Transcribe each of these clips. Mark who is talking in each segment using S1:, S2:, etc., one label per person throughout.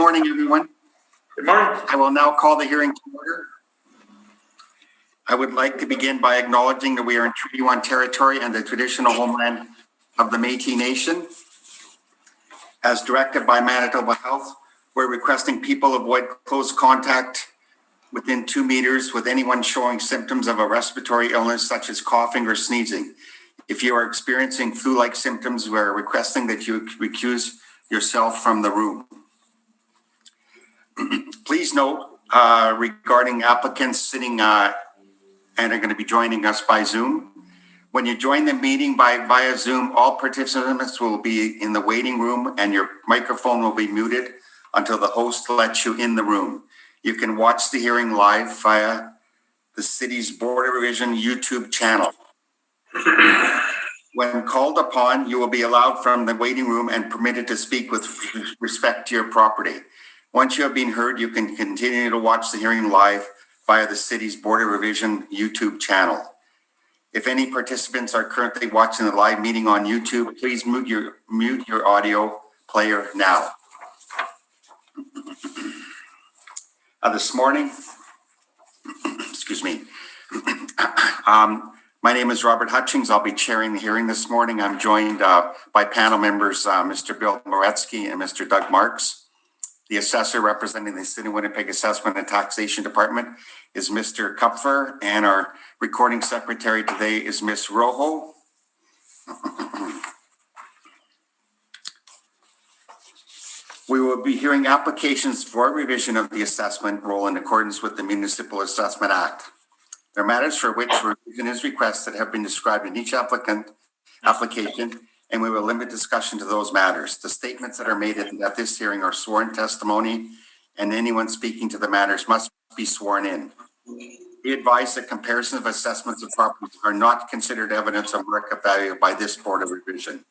S1: morning, everyone.
S2: Good morning.
S1: I will now call the hearing to order. I would like to begin by acknowledging that we are in Treaty 1 territory and the traditional homeland of the Métis Nation. As directed by Manitoba Health, we're requesting people avoid close contact within 2 meters with anyone showing symptoms of a respiratory illness such as coughing or sneezing. If you are experiencing flu-like symptoms, we are requesting that you recuse yourself from the room. Please note regarding applicants sitting and are going to be joining us by Zoom. When you join the meeting via Zoom, all participants will be in the waiting room and your microphone will be muted until the host lets you in the room. You can watch the hearing live via the city's Board of Revision YouTube channel. When called upon, you will be allowed from the waiting room and permitted to speak with respect to your property. Once you have been heard, you can continue to watch the hearing live via the city's Board of Revision YouTube channel. If any participants are currently watching the live meeting on YouTube, please mute your audio player now. This morning, excuse me, my name is Robert Hutchings. I'll be chairing the hearing this morning. I'm joined by panel members, Mr. Bill Moretsky and Mr. Doug Marks. The assessor representing the City of Winnipeg Assessment and Taxation Department is Mr. Kupfer, and our recording secretary today is Ms. Rojo. We will be hearing applications for revision of the assessment roll in accordance with the Municipal Assessment Act. There are matters for which revision is requested have been described in each application, and we will limit discussion to those matters. The statements that are made at this hearing are sworn testimony, and anyone speaking to the matters must be sworn in. Be advised that comparison of assessments of properties are not considered evidence of market value by this Board of Revision.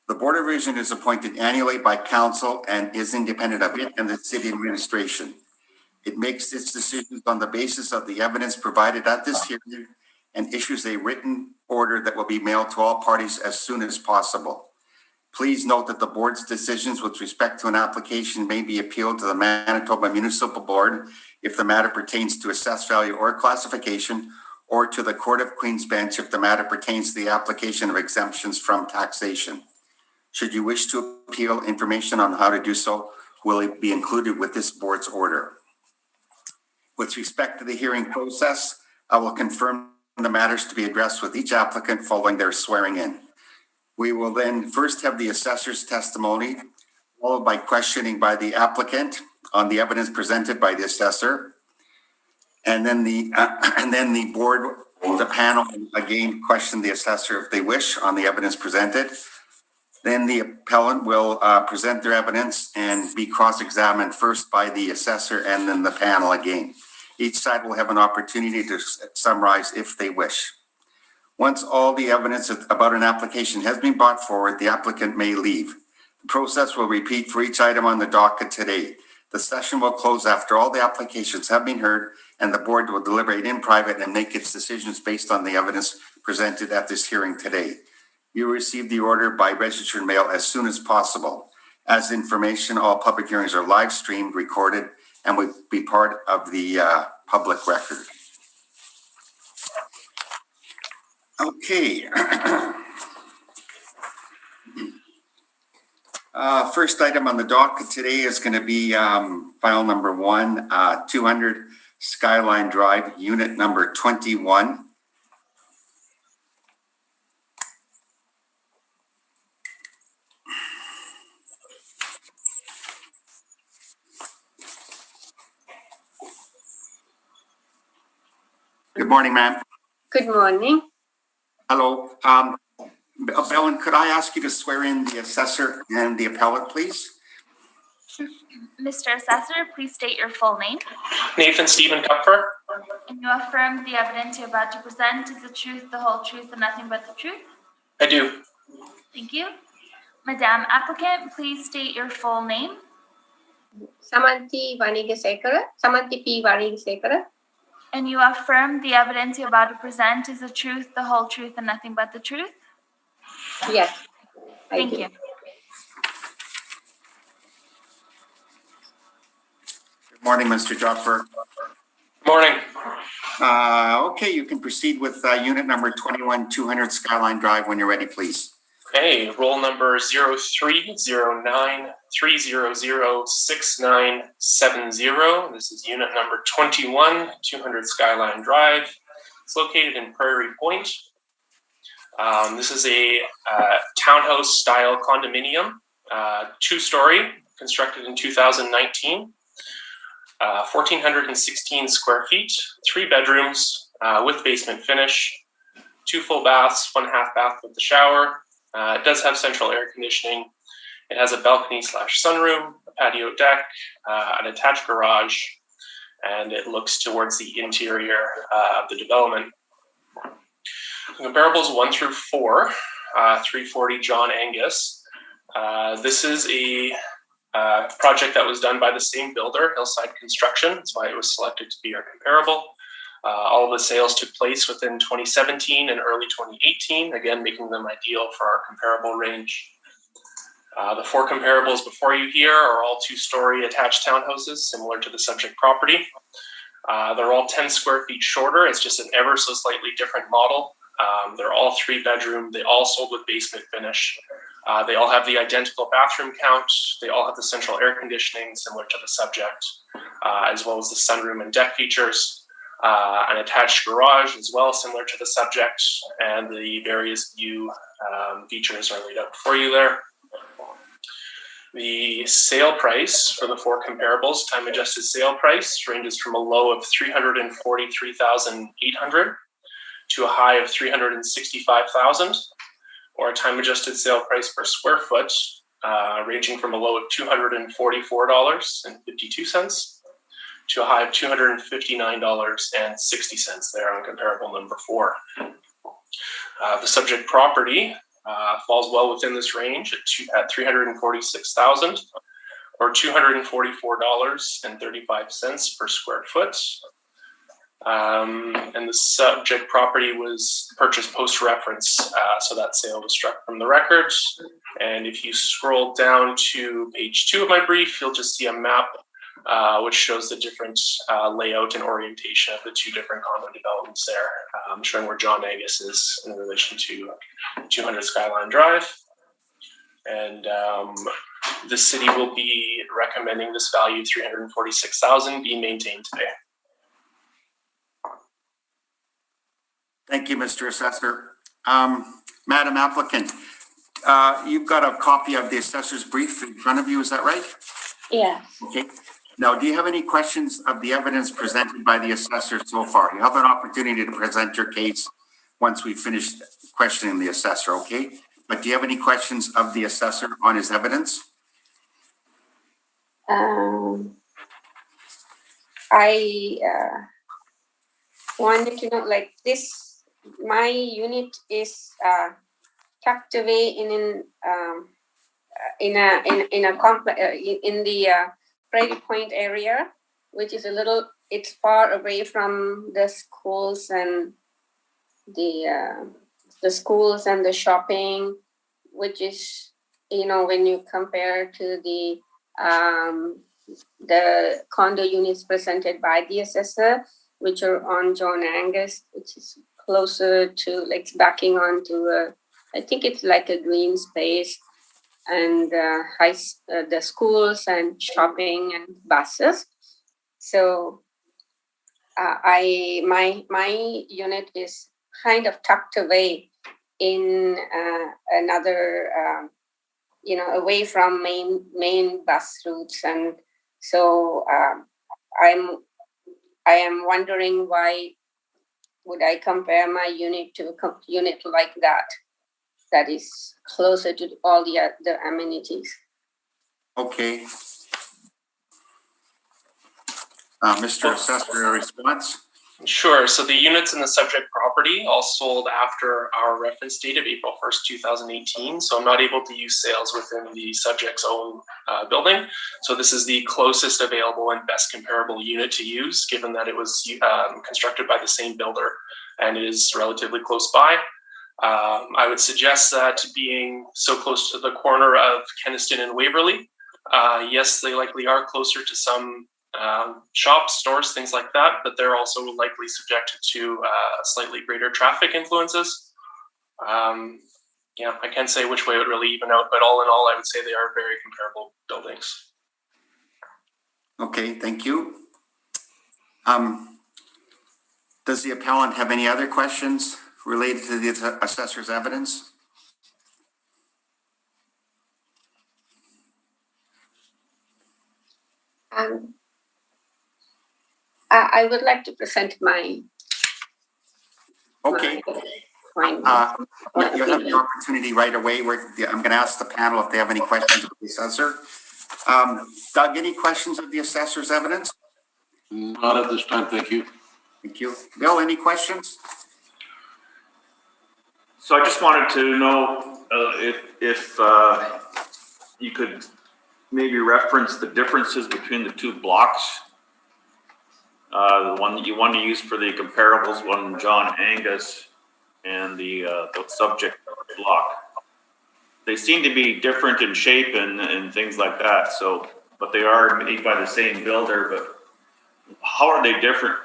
S1: The Board of Revision is appointed annually by Council and is independent of it and the City Administration. It makes its decisions on the basis of the evidence provided at this hearing and issues a written order that will be mailed to all parties as soon as possible. Please note that the board's decisions with respect to an application may be appealed to the Manitoba Municipal Board if the matter pertains to assessed value or classification, or to the Court of Queen's Bench if the matter pertains to the application of exemptions from taxation. Should you wish to appeal, information on how to do so will be included with this board's order. With respect to the hearing process, I will confirm the matters to be addressed with each applicant following their swearing in. We will then first have the assessor's testimony, followed by questioning by the applicant on the evidence presented by the assessor, and then the board, the panel, again question the assessor if they wish on the evidence presented. Then the appellant will present their evidence and be cross-examined first by the assessor and then the panel again. Each side will have an opportunity to summarize if they wish. Once all the evidence about an application has been brought forward, the applicant may leave. The process will repeat for each item on the docket today. The session will close after all the applications have been heard, and the board will deliberate in private and make its decisions based on the evidence presented at this hearing today. You will receive the order by registered mail as soon as possible. As information, all public hearings are live streamed, recorded, and will be part of the public record. Okay. First item on the docket today is going to be file number 1, 200 Skyline Drive, unit number 21. Good morning, ma'am.
S3: Good morning.
S1: Hello. Ellen, could I ask you to swear in the assessor and the appellate, please?
S4: Mr. Assessor, please state your full name.
S2: Nathan Stephen Kupfer.
S4: And you affirm the evidence you're about to present is the truth, the whole truth, and nothing but the truth?
S2: I do.
S4: Thank you. Madam Applicant, please state your full name.
S3: Samanthi P. Vanigasekara.
S4: And you affirm the evidence you're about to present is the truth, the whole truth, and nothing but the truth?
S3: Yes.
S4: Thank you.
S1: Morning, Mr. Jopfer.
S2: Morning.
S1: Okay, you can proceed with unit number 21200 Skyline Drive when you're ready, please.
S2: Okay, roll number 0309-300-6970. This is unit number 21200 Skyline Drive. It's located in Prairie Point. This is a townhouse style condominium, 2-story, constructed in 2019. 1,416 square feet, 3 bedrooms with basement finish, 2 full baths, 1 half bath with the shower. It does have central air conditioning. It has a balcony/sunroom, a patio deck, an attached garage, and it looks towards the interior of the development. Comparables 1 through 4, 340 John Angus. This is a project that was done by the same builder, Hillside Construction. That's why it was selected to be our comparable. All of the sales took place within 2017 and early 2018, again, making them ideal for our comparable range. The 4 comparables before you here are all 2-story attached townhouses, similar to the subject property. They're all 10 square feet shorter. It's just an ever so slightly different model. They're all 3 bedroom. They all sold with basement finish. They all have the identical bathroom count. They all have the central air conditioning, similar to the subject, as well as the sunroom and deck features. An attached garage as well, similar to the subject, and the various view features are laid out for you there. The sale price for the 4 comparables, time adjusted sale price, ranges from a low of $343,800 to a high of $365,000, or a time adjusted sale price per square foot ranging from a low of $244.52 to a high of $259.60 there on comparable number 4. The subject property falls well within this range at $346,000 or $244.35 per square foot. And the subject property was purchased post-reference, so that sale was struck from the records. And if you scroll down to page 2 of my brief, you'll just see a map which shows the different layout and orientation of the 2 different condo developments there, showing where John Angus is in relation to 200 Skyline Drive. And the city will be recommending this value of $346,000 be maintained today.
S1: Thank you, Mr. Assessor. Madam Applicant, you've got a copy of the assessor's brief in front of you, is that right?
S3: Yeah.
S1: Okay. Now, do you have any questions of the evidence presented by the assessor so far? You have an opportunity to present your case once we finish questioning the assessor, okay? But do you have any questions of the assessor on his evidence?
S3: I wanted to know, like this, my unit is tucked away in the Prairie Point area, which is it's far away from the schools and the schools and the shopping, which is, when you compare to the condo units presented by the assessor, which are on John Angus, which is closer to, like, backing onto I think it's like a green space, and the schools and shopping and buses. So my unit is kind of tucked away in another, away from main bus routes, and so I am wondering, why would I compare my unit to a unit like that is closer to all the amenities?
S1: Okay. Mr. Assessor, a response?
S2: Sure. So the units in the subject property all sold after our reference date of April 1st, 2018. So I'm not able to use sales within the subject's own building. So this is the closest available and best comparable unit to use, given that it was constructed by the same builder and it is relatively close by. I would suggest that, being so close to the corner of Kenaston and Waverly, yes, they likely are closer to some shops, stores, things like that, but they're also likely subjected to slightly greater traffic influences. I can't say which way it would really even out, but all in all, I would say they are very comparable buildings.
S1: Okay, thank you. Does the appellant have any other questions related to the assessor's evidence?
S3: I would like to present my.
S1: Okay.
S3: my
S1: You have the opportunity right away. I'm going to ask the panel if they have any questions of the assessor. Doug, any questions of the assessor's evidence?
S5: Not at this time, thank you.
S1: Thank you. Bill, any questions?
S6: So I just wanted to know if you could maybe reference the differences between the two blocks. The one that you want to use for the comparables, one John Angus and the subject block. They seem to be different in shape and things like that. So, but they are made by the same builder. But how are they different?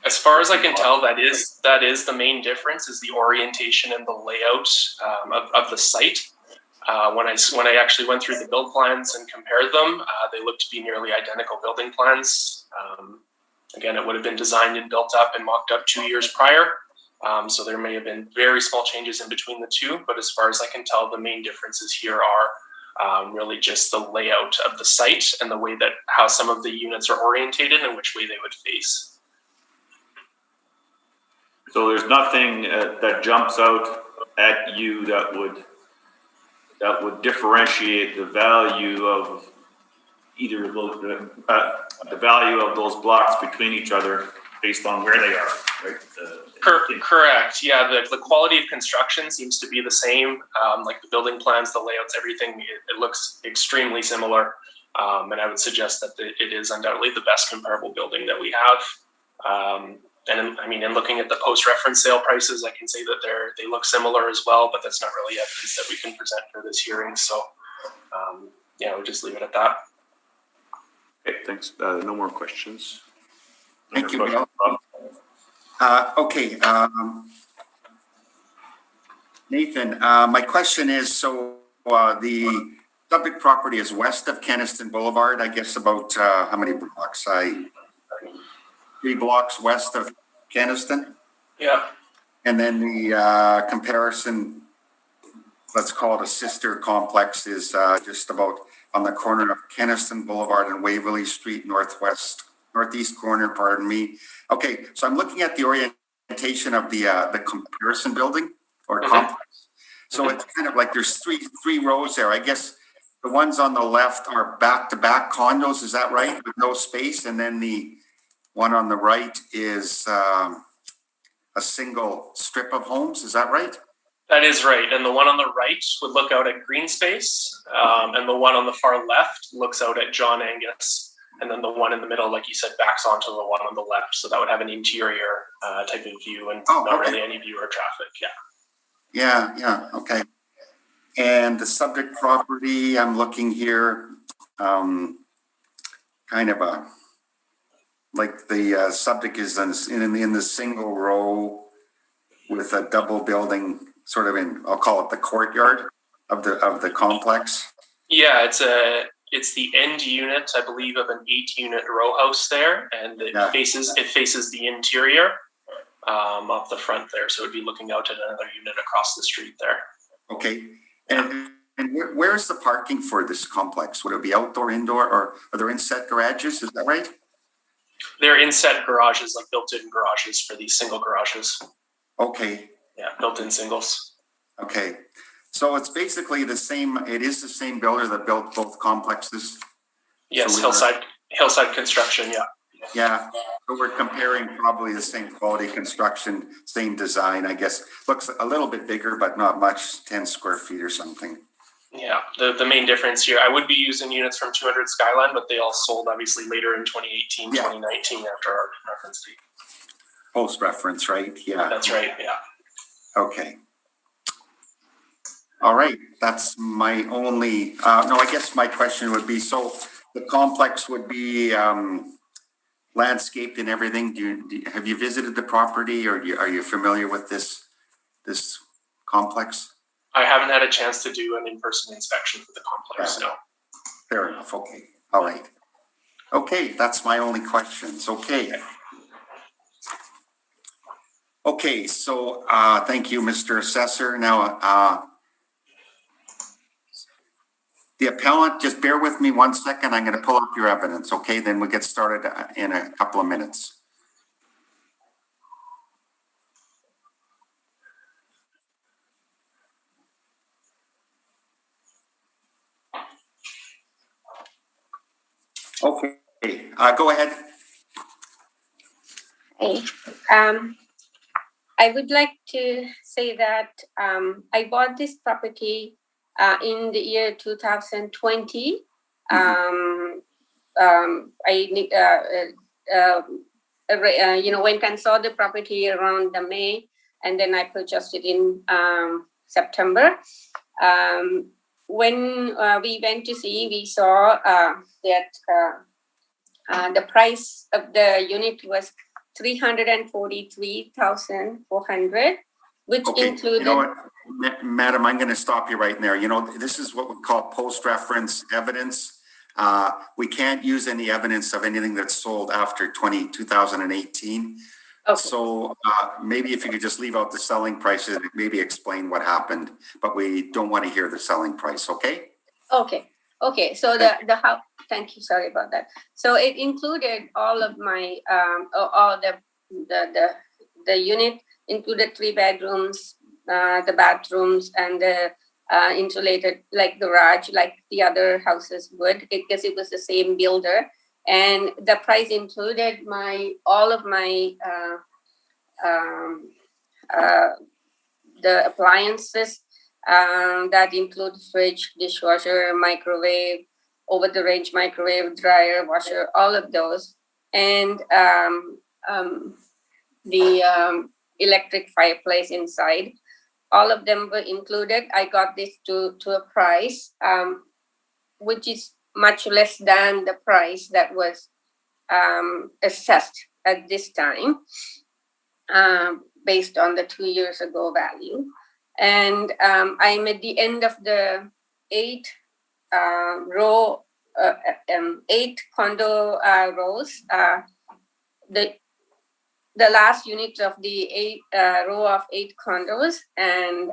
S2: As far as I can tell, that is the main difference, is the orientation and the layout of the site. When I actually went through the build plans and compared them, they look to be nearly identical building plans. Again, it would have been designed and built up and mocked up 2 years prior. So there may have been very small changes in between the two, but as far as I can tell, the main differences here are really just the layout of the site and the way that how some of the units are orientated and which way they would face.
S6: So there's nothing that jumps out at you that would differentiate the value of either of those, the value of those blocks between each other based on where they are, right?
S2: Correct. Yeah, the quality of construction seems to be the same. Like the building plans, the layouts, everything, it looks extremely similar. And I would suggest that it is undoubtedly the best comparable building that we have. And I mean, in looking at the post-reference sale prices, I can say that they look similar as well, but that's not really evidence that we can present for this hearing. So, we'll just leave it at that.
S6: Okay, thanks. No more questions.
S1: Thank you, Bill. Okay, Nathan, my question is, so the subject property is west of Kenaston Boulevard, I guess about how many blocks? 3 blocks west of Kenaston?
S2: Yeah.
S1: And then the comparison, let's call it a sister complex, is just about on the corner of Kenaston Boulevard and Waverly Street, northeast corner, pardon me. Okay, so I'm looking at the orientation of the comparison building or complex. So it's kind of like there's three rows there. I guess the ones on the left are back-to-back condos, is that right? With no space, and then the one on the right is a single strip of homes, is that right?
S2: That is right. And the one on the right would look out at green space, and the one on the far left looks out at John Angus. And then the one in the middle, like you said, backs onto the one on the left. So that would have an interior type of view and not really any view or traffic. Yeah.
S1: Yeah, okay. And the subject property, I'm looking here, kind of like the subject is in the single row with a double building sort of in, I'll call it the courtyard of the complex.
S2: Yeah, it's the end unit, I believe, of an 8-unit row house there, and it faces the interior up the front there. So it'd be looking out at another unit across the street there.
S1: Okay, and where is the parking for this complex? Would it be outdoor, indoor, or are there inset garages? Is that right?
S2: They're inset garages, like built-in garages for these single garages.
S1: Okay.
S2: Yeah, built-in singles.
S1: Okay. So it's basically the same, it is the same builder that built both complexes?
S2: Yes, so Hillside Construction, yeah.
S1: Yeah, so we're comparing probably the same quality construction, same design, I guess. Looks a little bit bigger, but not much, 10 square feet or something.
S2: Yeah, the main difference here, I would be using units from 200 Skyline, but they all sold obviously later in 2018, 2019 after our reference date.
S1: Post-reference, right? Yeah.
S2: That's right, yeah.
S1: Okay. All right, that's my only, no, I guess my question would be, so the complex would be landscaped and everything. Have you visited the property, or are you familiar with this complex?
S2: I haven't had a chance to do an in-person inspection for the complex, no.
S1: Fair enough. Okay. All right. Okay, that's my only questions. Okay. Okay, so thank you, Mr. Assessor. Now, the appellant, just bear with me 1 second. I'm going to pull up your evidence, okay? Then we'll get started in a couple of minutes. Okay, go ahead.
S3: Hey, I would like to say that I bought this property in the year 2020. Went and saw the property around the May, and then I purchased it in September. When we went to see, we saw that the price of the unit was $343,400, which included.
S1: You know what, Madam, I'm going to stop you right there. You know, this is what we call post-reference evidence. We can't use any evidence of anything that's sold after 2018. Okay. So maybe if you could just leave out the selling prices, maybe explain what happened, but we don't want to hear the selling price, okay?
S3: Okay. So the house. Thank you. Sorry about that. So it included all of my all the unit included 3 bedrooms, the bathrooms, and the insulated like garage, like the other houses would, because it was the same builder. And the price included all of my the appliances that include fridge, dishwasher, microwave, over-the-range microwave, dryer, washer, all of those, and the electric fireplace inside. All of them were included. I got this to a price which is much less than the price that was assessed at this time, based on the 2 years ago value. And I'm at the end of the 8 condo rows. The last unit of the row of 8 condos, and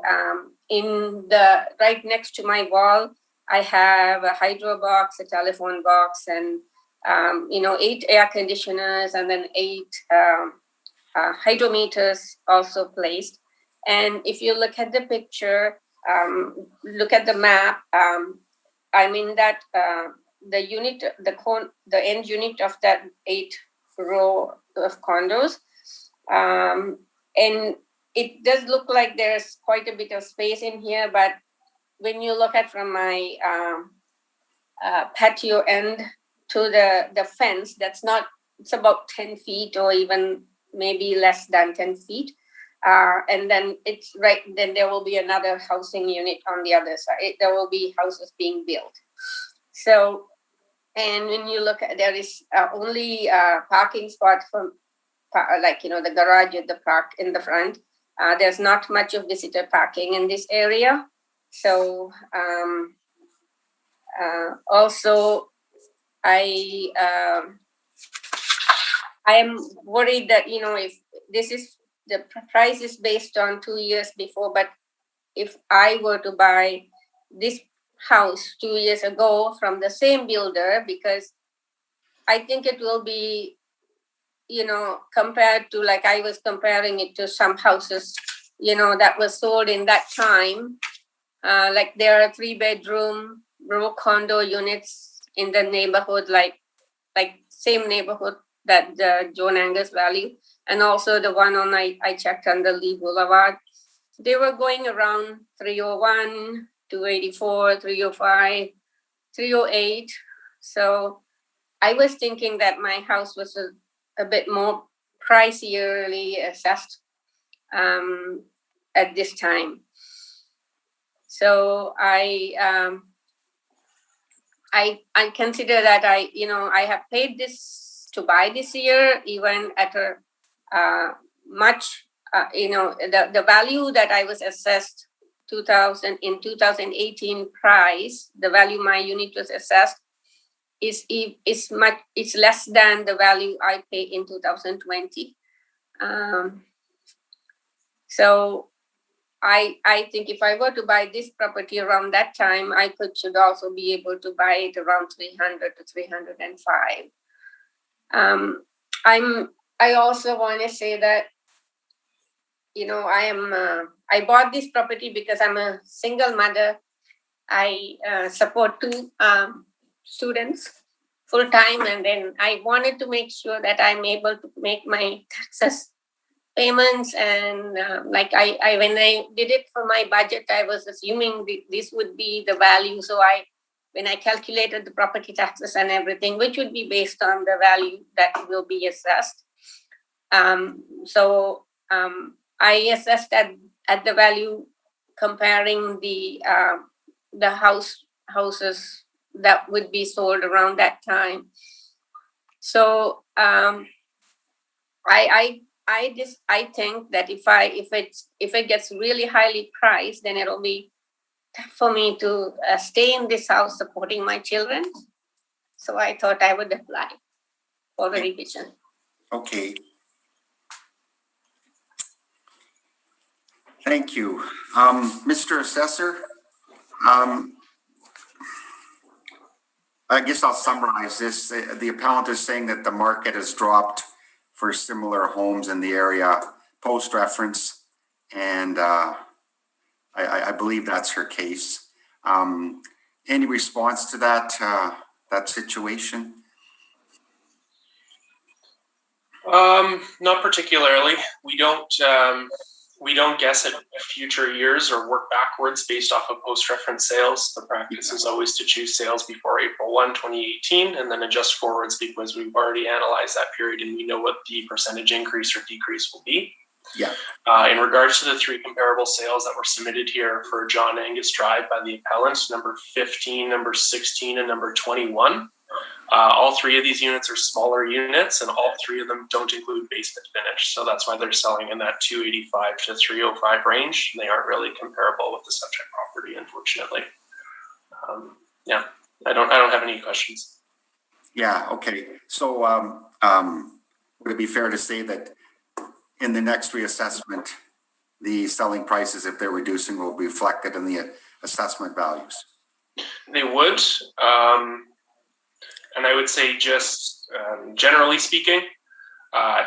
S3: in the right next to my wall, I have a hydro box, a telephone box, and 8 air conditioners, and then 8 hydrometers also placed. And if you look at the picture, look at the map, I mean that the unit, the end unit of that 8 row of condos, and it does look like there's quite a bit of space in here, but when you look at from my patio end to the fence, it's about 10 feet or even maybe less than 10 feet. And then then there will be another housing unit on the other side. There will be houses being built. So, and when you look at, there is only parking spot for, the garage at the park in the front. There's not much of visitor parking in this area. So, also, I am worried that, if this is, the price is based on 2 years before, but if I were to buy this house 2 years ago from the same builder, because I think it will be, compared to, like I was comparing it to some houses, that was sold in that time. Like there are 3-bedroom row condo units in the neighborhood, like same neighborhood that the John Angus Valley, and also the one I checked on the Lee Boulevard. They were going around 301, 284, 305, 308. So I was thinking that my house was a bit more pricierly assessed at this time. So I I consider that I have paid this to buy this year, even at a much, the value that I was assessed 2018 price, the value my unit was assessed is less than the value I pay in 2020. So I think if I were to buy this property around that time, I should also be able to buy it around 300 to 305. I also want to say that, I bought this property because I'm a single mother. I support two students full time, and then I wanted to make sure that I'm able to make my taxes payments. And when I did it for my budget, I was assuming this would be the value. So when I calculated the property taxes and everything, which would be based on the value that will be assessed. I assessed at the value, comparing the houses that would be sold around that time. So I think that if it gets really highly priced, then it'll be tough for me to stay in this house supporting my children. So I thought I would apply for the revision.
S1: Okay. Thank you. Mr. Assessor, I guess I'll summarize this. The appellant is saying that the market has dropped for similar homes in the area post-reference, and I believe that's her case. Any response to that situation?
S2: Not particularly. We don't guess at future years or work backwards based off of post-reference sales. The practice is always to choose sales before April 1, 2018, and then adjust forwards because we've already analyzed that period and we know what the percentage increase or decrease will be.
S1: Yeah.
S2: In regards to the three comparable sales that were submitted here for John Angus Drive by the appellant, number 15, number 16, and number 21, all three of these units are smaller units, and all three of them don't include basement finish. So that's why they're selling in that 285 to 305 range. They aren't really comparable with the subject property, unfortunately. I don't have any questions.
S1: Yeah. Okay. So would it be fair to say that in the next reassessment, the selling prices, if they're reducing, will be reflected in the assessment values?
S2: They would. And I would say just generally speaking,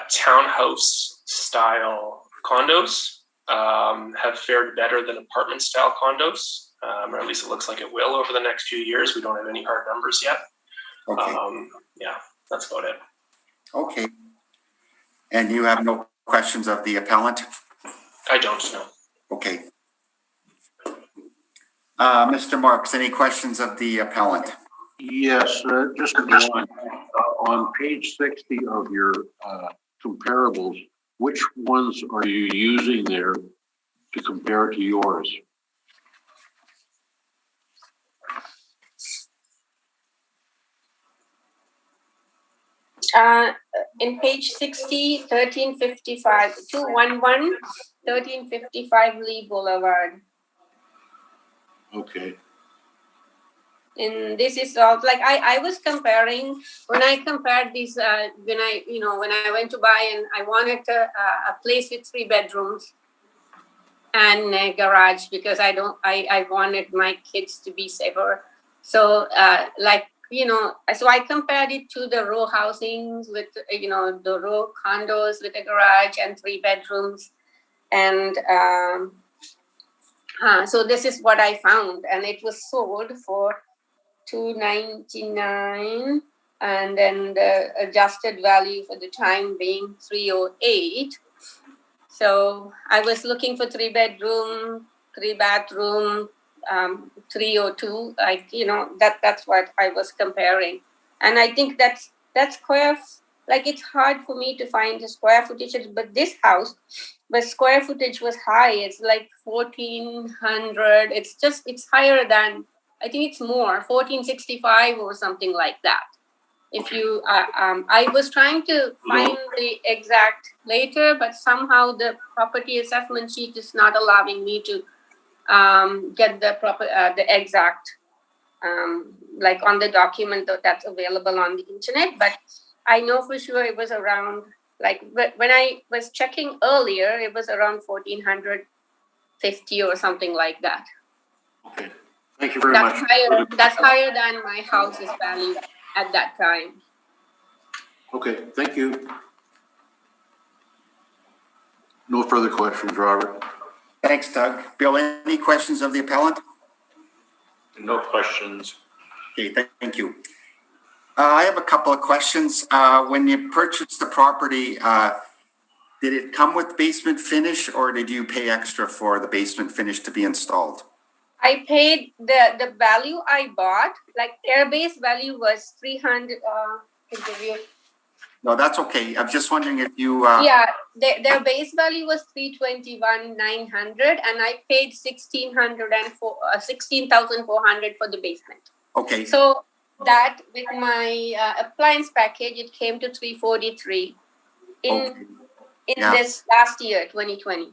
S2: townhouse style condos have fared better than apartment style condos, or at least it looks like it will over the next few years. We don't have any hard numbers yet.
S1: Okay.
S2: That's about it.
S1: Okay. And you have no questions of the appellant?
S2: I don't know.
S1: Okay. Mr. Marks, any questions of the appellant?
S5: Yes, just one. On page 60 of your comparables, which ones are you using there to compare to yours?
S3: In page 60, 1355, 211, 1355 Lee Boulevard.
S5: Okay.
S3: And this is all like I was comparing when I compared these when I went to buy, and I wanted a place with 3 bedrooms and a garage because I wanted my kids to be safer. So so I compared it to the row housings with the row condos with a garage and 3 bedrooms, and so this is what I found, and it was sold for $299, and then the adjusted value for the time being $308. So I was looking for 3 bedroom, 3 bathroom, 302. That's what I was comparing, and I think that's it's hard for me to find the square footage. But this house, the square footage was high. It's like 1,400. It's higher than I think it's more, 1465 or something like that. If you, I was trying to find the exact later, but somehow the property assessment sheet is not allowing me to get the exact, like on the document that's available on the internet. But I know for sure it was around, like when I was checking earlier, it was around 1450 or something like that.
S5: Okay, thank you very much.
S3: That's higher than my house's value at that time.
S5: Okay, thank you. No further questions, Robert.
S1: Thanks, Doug. Bill, any questions of the appellant?
S6: No questions.
S1: Okay, thank you. I have a couple of questions. When you purchased the property, did it come with basement finish, or did you pay extra for the basement finish to be installed?
S3: I paid the value I bought, like their base value was 300. To give you.
S1: No, that's okay. I'm just wondering if you.
S3: Yeah, their base value was 321,900, and I paid 16,400 for the basement.
S1: Okay.
S3: So that with my appliance package, it came to 343 in this last year, 2020.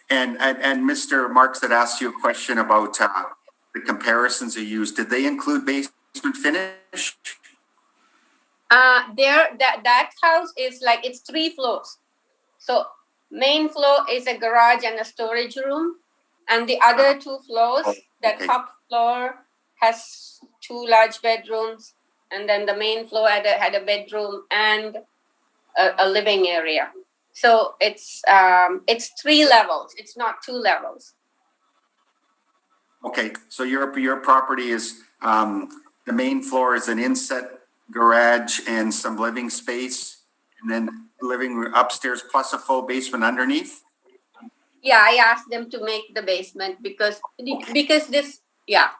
S1: And Mr. Marks had asked you a question about the comparisons you used. Did they include basement finish?
S3: That house is like, it's 3 floors. So main floor is a garage and a storage room, and the other 2 floors, the top floor has 2 large bedrooms, and then the main floor had a bedroom and a living area. So it's 3 levels. It's not 2 levels.
S1: Okay, so your property is the main floor is an inset garage and some living space, and then living room upstairs plus a full basement underneath.
S3: Yeah, I asked them to make the basement because this, yeah.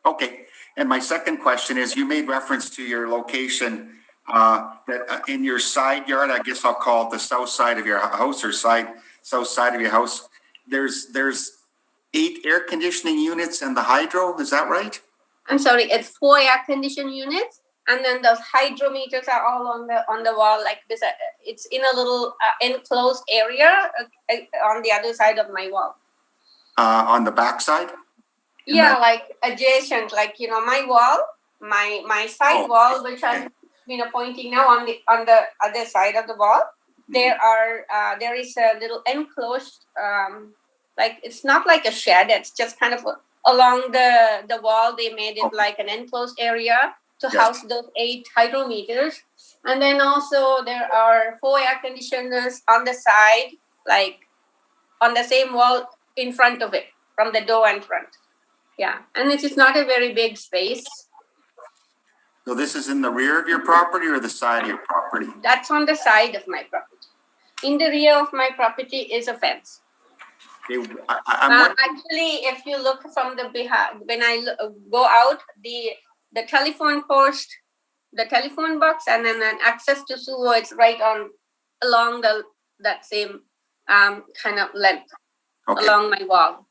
S1: Okay, and my second question is, you made reference to your location that in your side yard, I guess I'll call it the south side of your house or south side of your house. There's 8 air conditioning units and the hydro. Is that right?
S3: I'm sorry, it's 4 air conditioning units, and then those hydrometers are all on the wall like this. It's in a little enclosed area on the other side of my wall.
S1: On the back side?
S3: Yeah, like adjacent, like my wall, my side wall, which I'm pointing now on the other side of the wall. There is a little enclosed, like it's not like a shed. It's just kind of along the wall. They made it like an enclosed area to house those 8 hydrometers, and then also there are 4 air conditioners on the side, like on the same wall in front of it, from the door and front. Yeah, and it is not a very big space.
S1: So this is in the rear of your property or the side of your property?
S3: That's on the side of my property. In the rear of my property is a fence. Actually, if you look from the behind, when I go out, the telephone post, the telephone box, and then an access to sewer, it's right on along that same kind of length along my wall.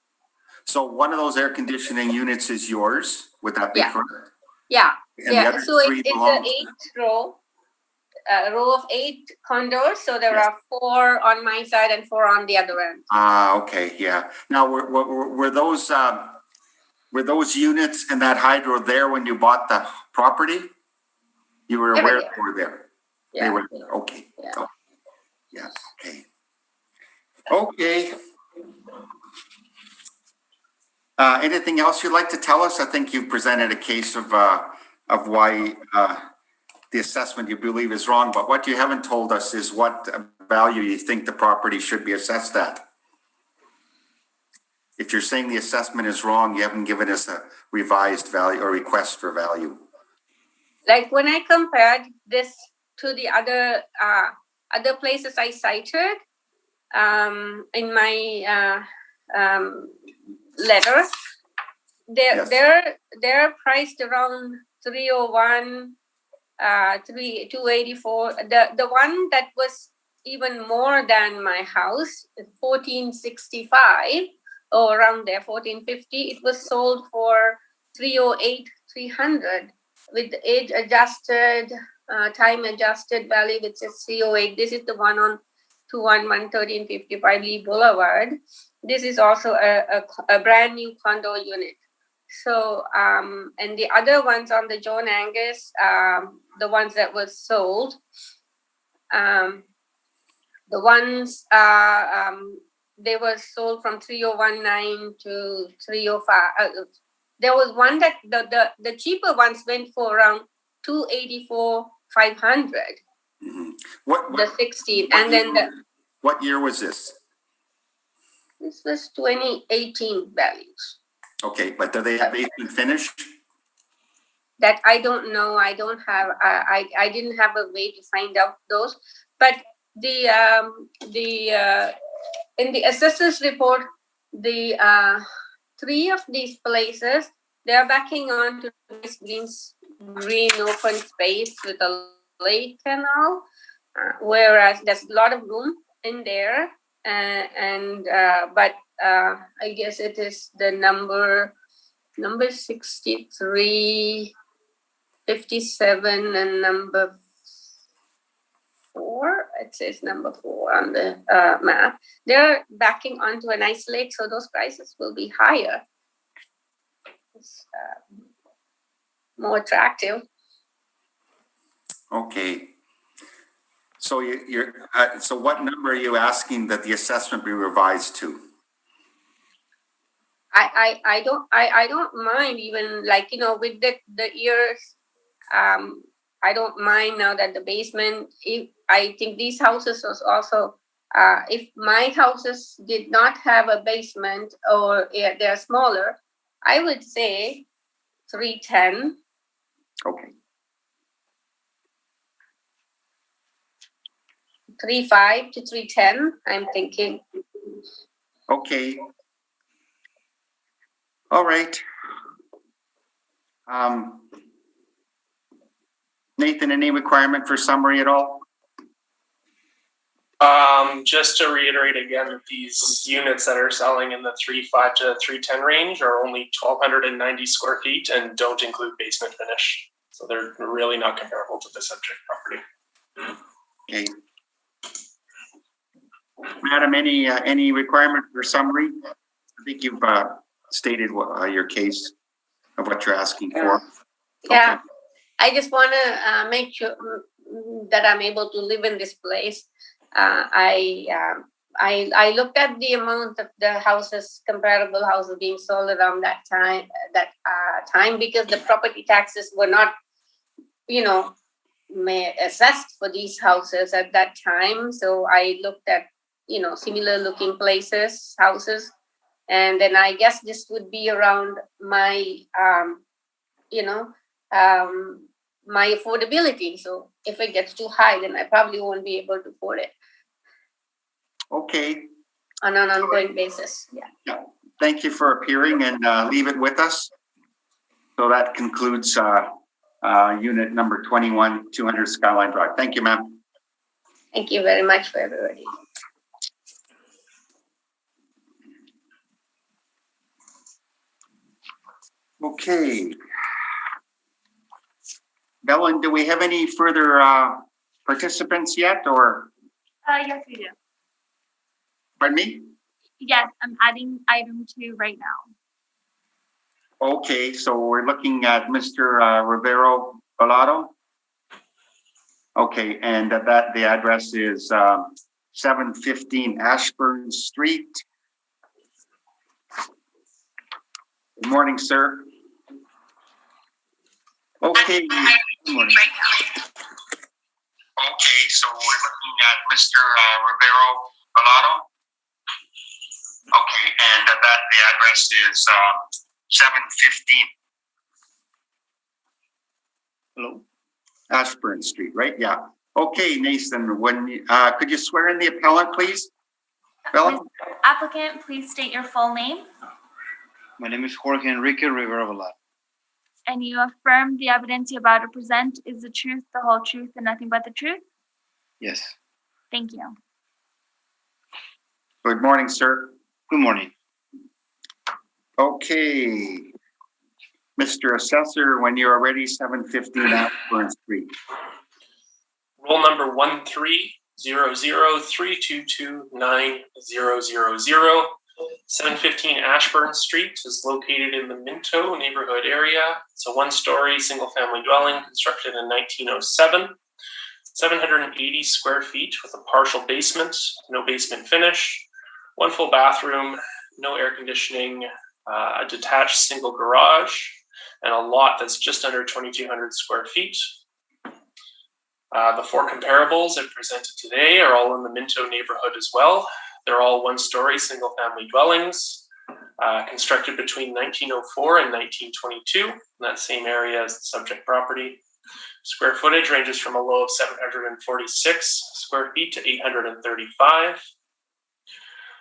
S1: So one of those air conditioning units is yours. Would that be correct?
S3: Yeah.
S1: And the other
S3: so
S1: 3
S3: it's
S1: belong
S3: an 8 row of 8 condos. So there are 4 on my side and 4 on the other end.
S1: Okay, yeah. Now, were those units and that hydro there when you bought the property? You were aware they were there?
S3: Yeah.
S1: They were there, okay.
S3: Yeah.
S1: Oh, yeah, okay. Okay. Anything else you'd like to tell us? I think you've presented a case of why the assessment you believe is wrong, but what you haven't told us is what value you think the property should be assessed at. If you're saying the assessment is wrong, you haven't given us a revised value or request for value.
S3: Like when I compared this to the other places I cited in my letter, they're priced around 301, 284. The one that was even more than my house, 1465, or around there, 1450. It was sold for 308,300 with the age adjusted, time adjusted value, which is 308. This is the one on 211-1355 Lee Boulevard. This is also a brand new condo unit. So, and the other ones on the John Angus, the ones that was sold, the ones, they were sold from 3019 to 305. There was one that the cheaper ones went for around 284,500.
S1: Mhm.
S3: The 16,
S1: what
S3: and then
S1: what year was this?
S3: this was 2018 values.
S1: Okay, but do they have basement finish?
S3: That I don't know. I don't have. I didn't have a way to find out those. But the in the assessor's report, the 3 of these places, they are backing onto this green open space with a lake and all, whereas there's a lot of room in there, but I guess it is the number 63, 57, and number 4. It says number 4 on the map. They're backing onto a nice lake, so those prices will be higher. It's more attractive.
S1: Okay. So you're so what number are you asking that the assessment be revised to?
S3: I don't mind, even like, with the years. I don't mind now that the basement, if I think these houses was also, if my houses did not have a basement, or they're smaller, I would say 310.
S1: Okay.
S3: 3.5 to 310, I'm thinking.
S1: Okay. All right. Nathan, any requirement for summary at all?
S2: Just to reiterate again, that these units that are selling in the 3.5 to 3.10 range are only 1,290 square feet and don't include basement finish. So they're really not comparable to the subject property.
S1: Okay. Madam, any requirement for summary? I think you've stated your case of what you're asking for.
S3: Yeah.
S1: Okay.
S3: I just want to make sure that I'm able to live in this place. I looked at the amount of the houses, comparable houses being sold around that time, because the property taxes were not, assessed for these houses at that time. So I looked at, similar looking houses, and then I guess this would be around my, my affordability. So if it gets too high, then I probably won't be able to afford it.
S1: Okay.
S3: On an ongoing basis. Yeah.
S1: Thank you for appearing, and leave it with us. So that concludes unit number 21, 200 Skyline Drive. Thank you, ma'am.
S3: Thank you very much for everybody.
S1: Okay. Bellen, do we have any further participants yet, or?
S4: Yes, we do.
S1: Pardon me?
S4: Yes, I'm adding item 2 right now.
S1: Okay, so we're looking at Mr. Rivero Balado. Okay, and that the address is 715 Ashburn Street. Good morning, sir. Okay. Good morning. Okay, so we're looking at Mr. Rivero Balado. Okay, and that the address is 715. Hello? Ashburn Street, right? Yeah. Okay, Nathan, could you swear in the appellant, please? Bella?
S4: Applicant, please state your full name.
S7: My name is Jorge Enrique Rivera Velar.
S4: And you affirm the evidence you're about to present is the truth, the whole truth, and nothing but the truth?
S7: Yes.
S4: Thank you.
S1: Good morning, sir.
S7: Good morning.
S1: Okay. Mr. Assessor, when you are ready, 715 Ashburn Street.
S2: Roll number 13003229000. 715 Ashburn Street is located in the Minto neighborhood area. It's a one-story single-family dwelling constructed in 1907. 780 square feet with a partial basement, no basement finish, one full bathroom, no air conditioning, a detached single garage, and a lot that's just under 2,200 square feet. The four comparables I've presented today are all in the Minto neighborhood as well. They're all one-story single-family dwellings, constructed between 1904 and 1922 in that same area as the subject property. Square footage ranges from a low of 746 square feet to 835.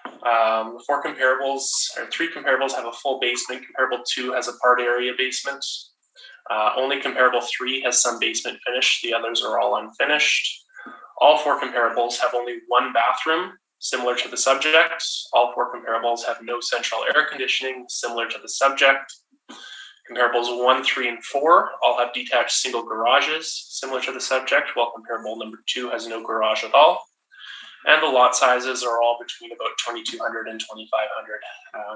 S2: The four comparables, or three comparables, have a full basement. Comparable 2 has a part area basement. Only comparable 3 has some basement finish. The others are all unfinished. All four comparables have only one bathroom, similar to the subject. All four comparables have no central air conditioning, similar to the subject. Comparables 1, 3, and 4 all have detached single garages, similar to the subject, while comparable number 2 has no garage at all. And the lot sizes are all between about 2,200 and 2,500,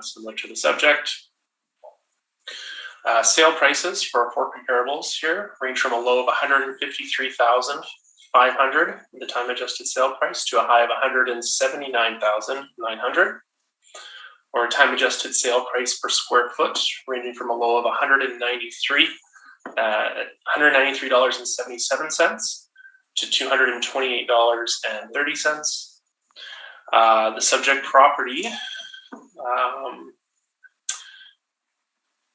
S2: similar to the subject. Sale prices for our four comparables here range from a low of 153,500, the time adjusted sale price, to a high of 179,900. Or a time adjusted sale price per square foot ranging from a low of $193.77 to $228.30. The subject property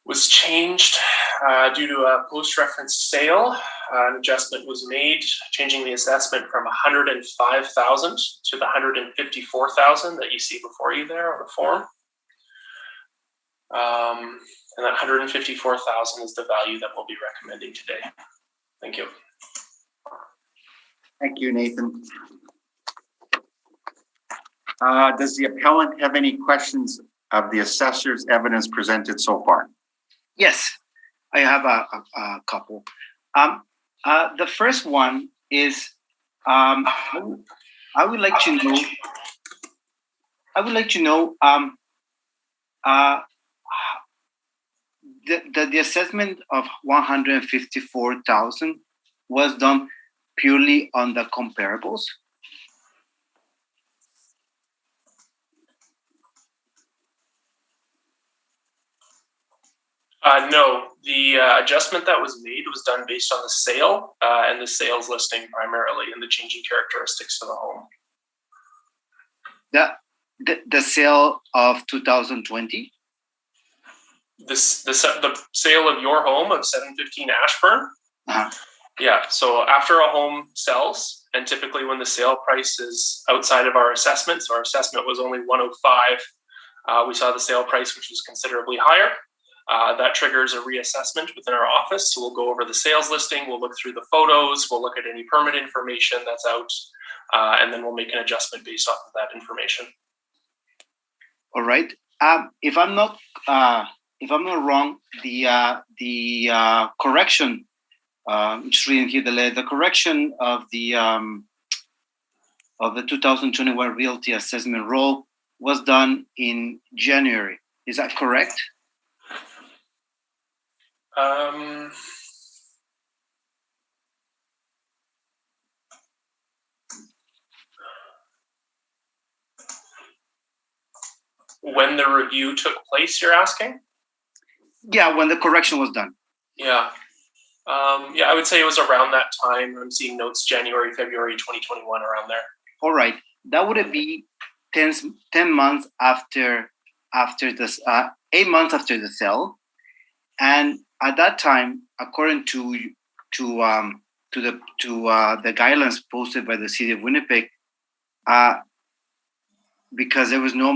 S2: was changed due to a post-reference sale. An adjustment was made, changing the assessment from $105,000 to the $154,000 that you see before you there on the form. And that 154,000 is the value that we'll be recommending today. Thank you.
S1: Thank you, Nathan. Does the appellant have any questions of the assessor's evidence presented so far?
S7: Yes, I have a couple. The first one is I would like to know the assessment of 154,000 was done purely on the comparables.
S2: No, the adjustment that was made was done based on the sale and the sales listing primarily, and the changing characteristics of the home.
S7: The sale of 2020?
S2: The sale of your home of 715 Ashburn?
S7: Uh-huh.
S2: Yeah, so after a home sells, and typically when the sale price is outside of our assessment, so our assessment was only 105, we saw the sale price, which was considerably higher. That triggers a reassessment within our office. So we'll go over the sales listing, we'll look through the photos, we'll look at any permit information that's out, and then we'll make an adjustment based off of that information.
S7: All right. If I'm not wrong, the correction, just reading here the correction of the 2021 Realty Assessment Roll was done in January. Is that correct?
S2: When the review took place, you're asking?
S7: Yeah, when the correction was done.
S2: Yeah. I would say it was around that time. I'm seeing notes January, February 2021, around there.
S7: All right. That would be 10 months after this, 8 months after the sale. And at that time, according to the guidelines posted by the city of Winnipeg, because there was no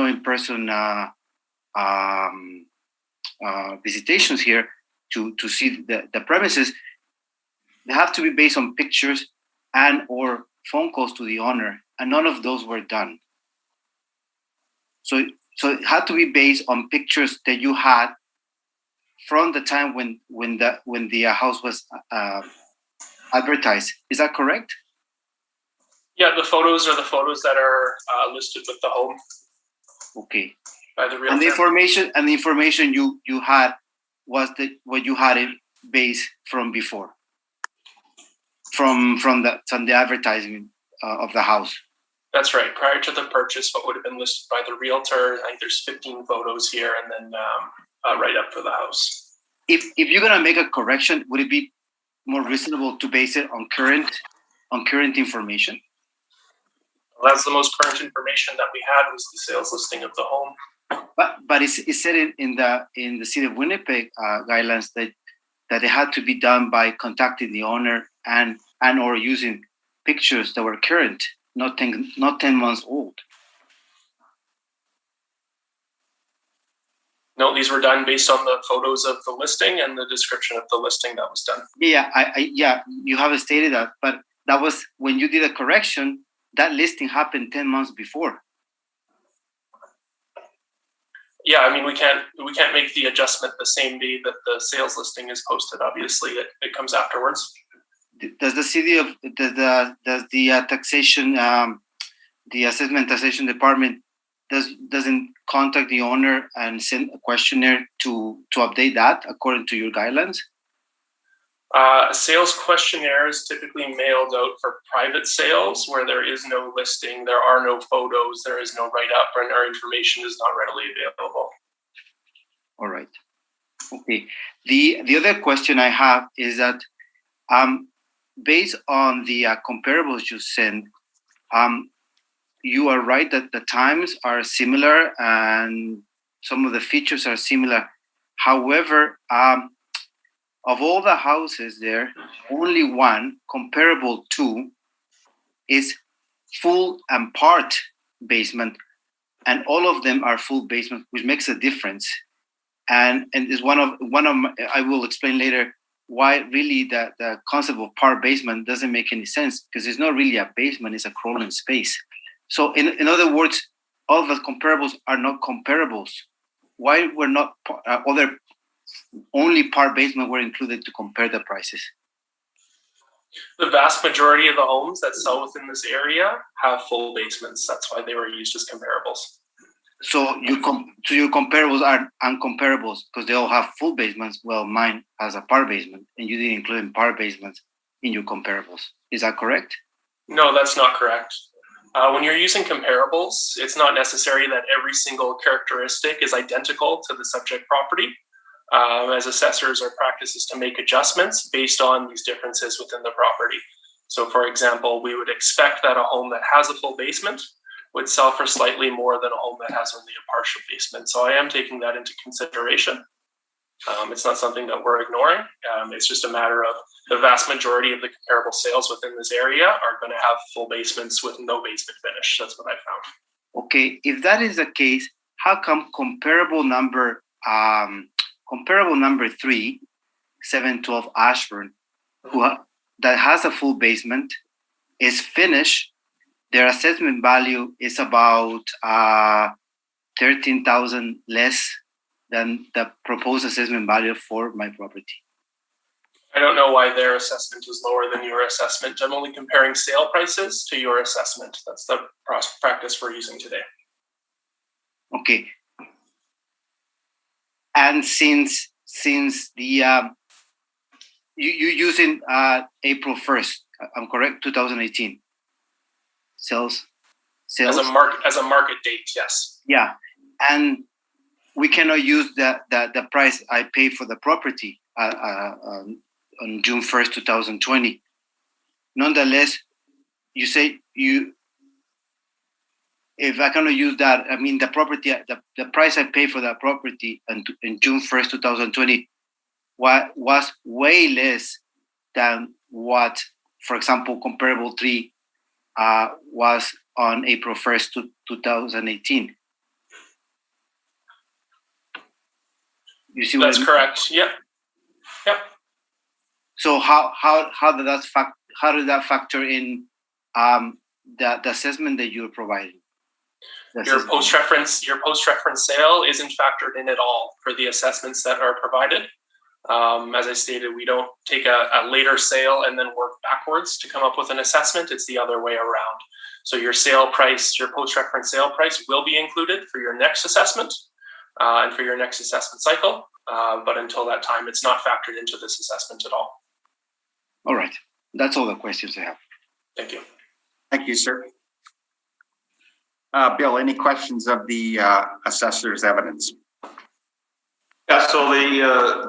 S7: in-person visitations here to see the premises, they have to be based on pictures and or phone calls to the owner, and none of those were done. So So it had to be based on pictures that you had from the time when the house was advertised. Is that correct?
S2: Yeah, the photos are the photos that are listed with the home
S7: Okay.
S2: by the realtor.
S7: And the information you had was what you had it based from before, from the advertising of the house.
S2: That's right. Prior to the purchase, what would have been listed by the realtor, I think there's 15 photos here, and then right up for the house.
S7: If you're gonna make a correction, would it be more reasonable to base it on current information?
S2: Well, that's the most current information that we had was the sales listing of the home.
S7: But it's said in the city of Winnipeg guidelines that it had to be done by contacting the owner and or using pictures that were current, not 10 months old.
S2: No, these were done based on the photos of the listing and the description of the listing that was done.
S7: Yeah, you have stated that, but that was when you did a correction. That listing happened 10 months before.
S2: Yeah, I mean, we can't make the adjustment the same day that the sales listing is posted. Obviously, it comes afterwards.
S7: Does the city of the taxation the assessment taxation department doesn't contact the owner and send a questionnaire to update that according to your guidelines?
S2: A sales questionnaire is typically mailed out for private sales where there is no listing, there are no photos, there is no write-up, and our information is not readily available.
S7: All right. Okay. The other question I have is that based on the comparables you send, you are right that the times are similar and some of the features are similar. However, of all the houses there, only one comparable to is full and part basement, and all of them are full basement, which makes a difference. And is one of my, I will explain later why really the concept of part basement doesn't make any sense, because it's not really a basement, it's a crawling space. So in other words, all the comparables are not comparables. Why were not other only part basement were included to compare the prices?
S2: The vast majority of the homes that sell within this area have full basements. That's why they were used as comparables.
S7: So your comparables are uncomparables because they all have full basements. Well, mine has a part basement, and you didn't include part basements in your comparables. Is that correct?
S2: No, that's not correct. When you're using comparables, it's not necessary that every single characteristic is identical to the subject property. As assessors, our practice is to make adjustments based on these differences within the property. So, for example, we would expect that a home that has a full basement would sell for slightly more than a home that has only a partial basement. So I am taking that into consideration. It's not something that we're ignoring. It's just a matter of the vast majority of the comparable sales within this area are going to have full basements with no basement finish. That's what I found.
S7: Okay, if that is the case, how come comparable number 3, 712 Ashburn, that has a full basement, is finished? Their assessment value is about 13,000 less than the proposed assessment value for my property.
S2: I don't know why their assessment is lower than your assessment. I'm only comparing sale prices to your assessment. That's the practice we're using today.
S7: Okay. And since the you using April 1st, I'm correct, 2018 sales
S2: as a market date, yes.
S7: Yeah, and we cannot use the price I paid for the property on June 1st, 2020. Nonetheless, you say if I cannot use that, I mean the property, the price I paid for that property in June 1st, 2020 was way less than what, for example, comparable 3 was on April 1st, 2018. You see what
S2: That's correct. Yep.
S7: So how did that factor in the assessment that you're providing?
S2: Your post-reference sale isn't factored in at all for the assessments that are provided. As I stated, we don't take a later sale and then work backwards to come up with an assessment. It's the other way around. So your sale price, your post-reference sale price will be included for your next assessment and for your next assessment cycle. But until that time, it's not factored into this assessment at all.
S7: All right. That's all the questions I have.
S2: Thank you.
S1: Thank you, sir. Bill, any questions of the assessor's evidence?
S6: Yeah, so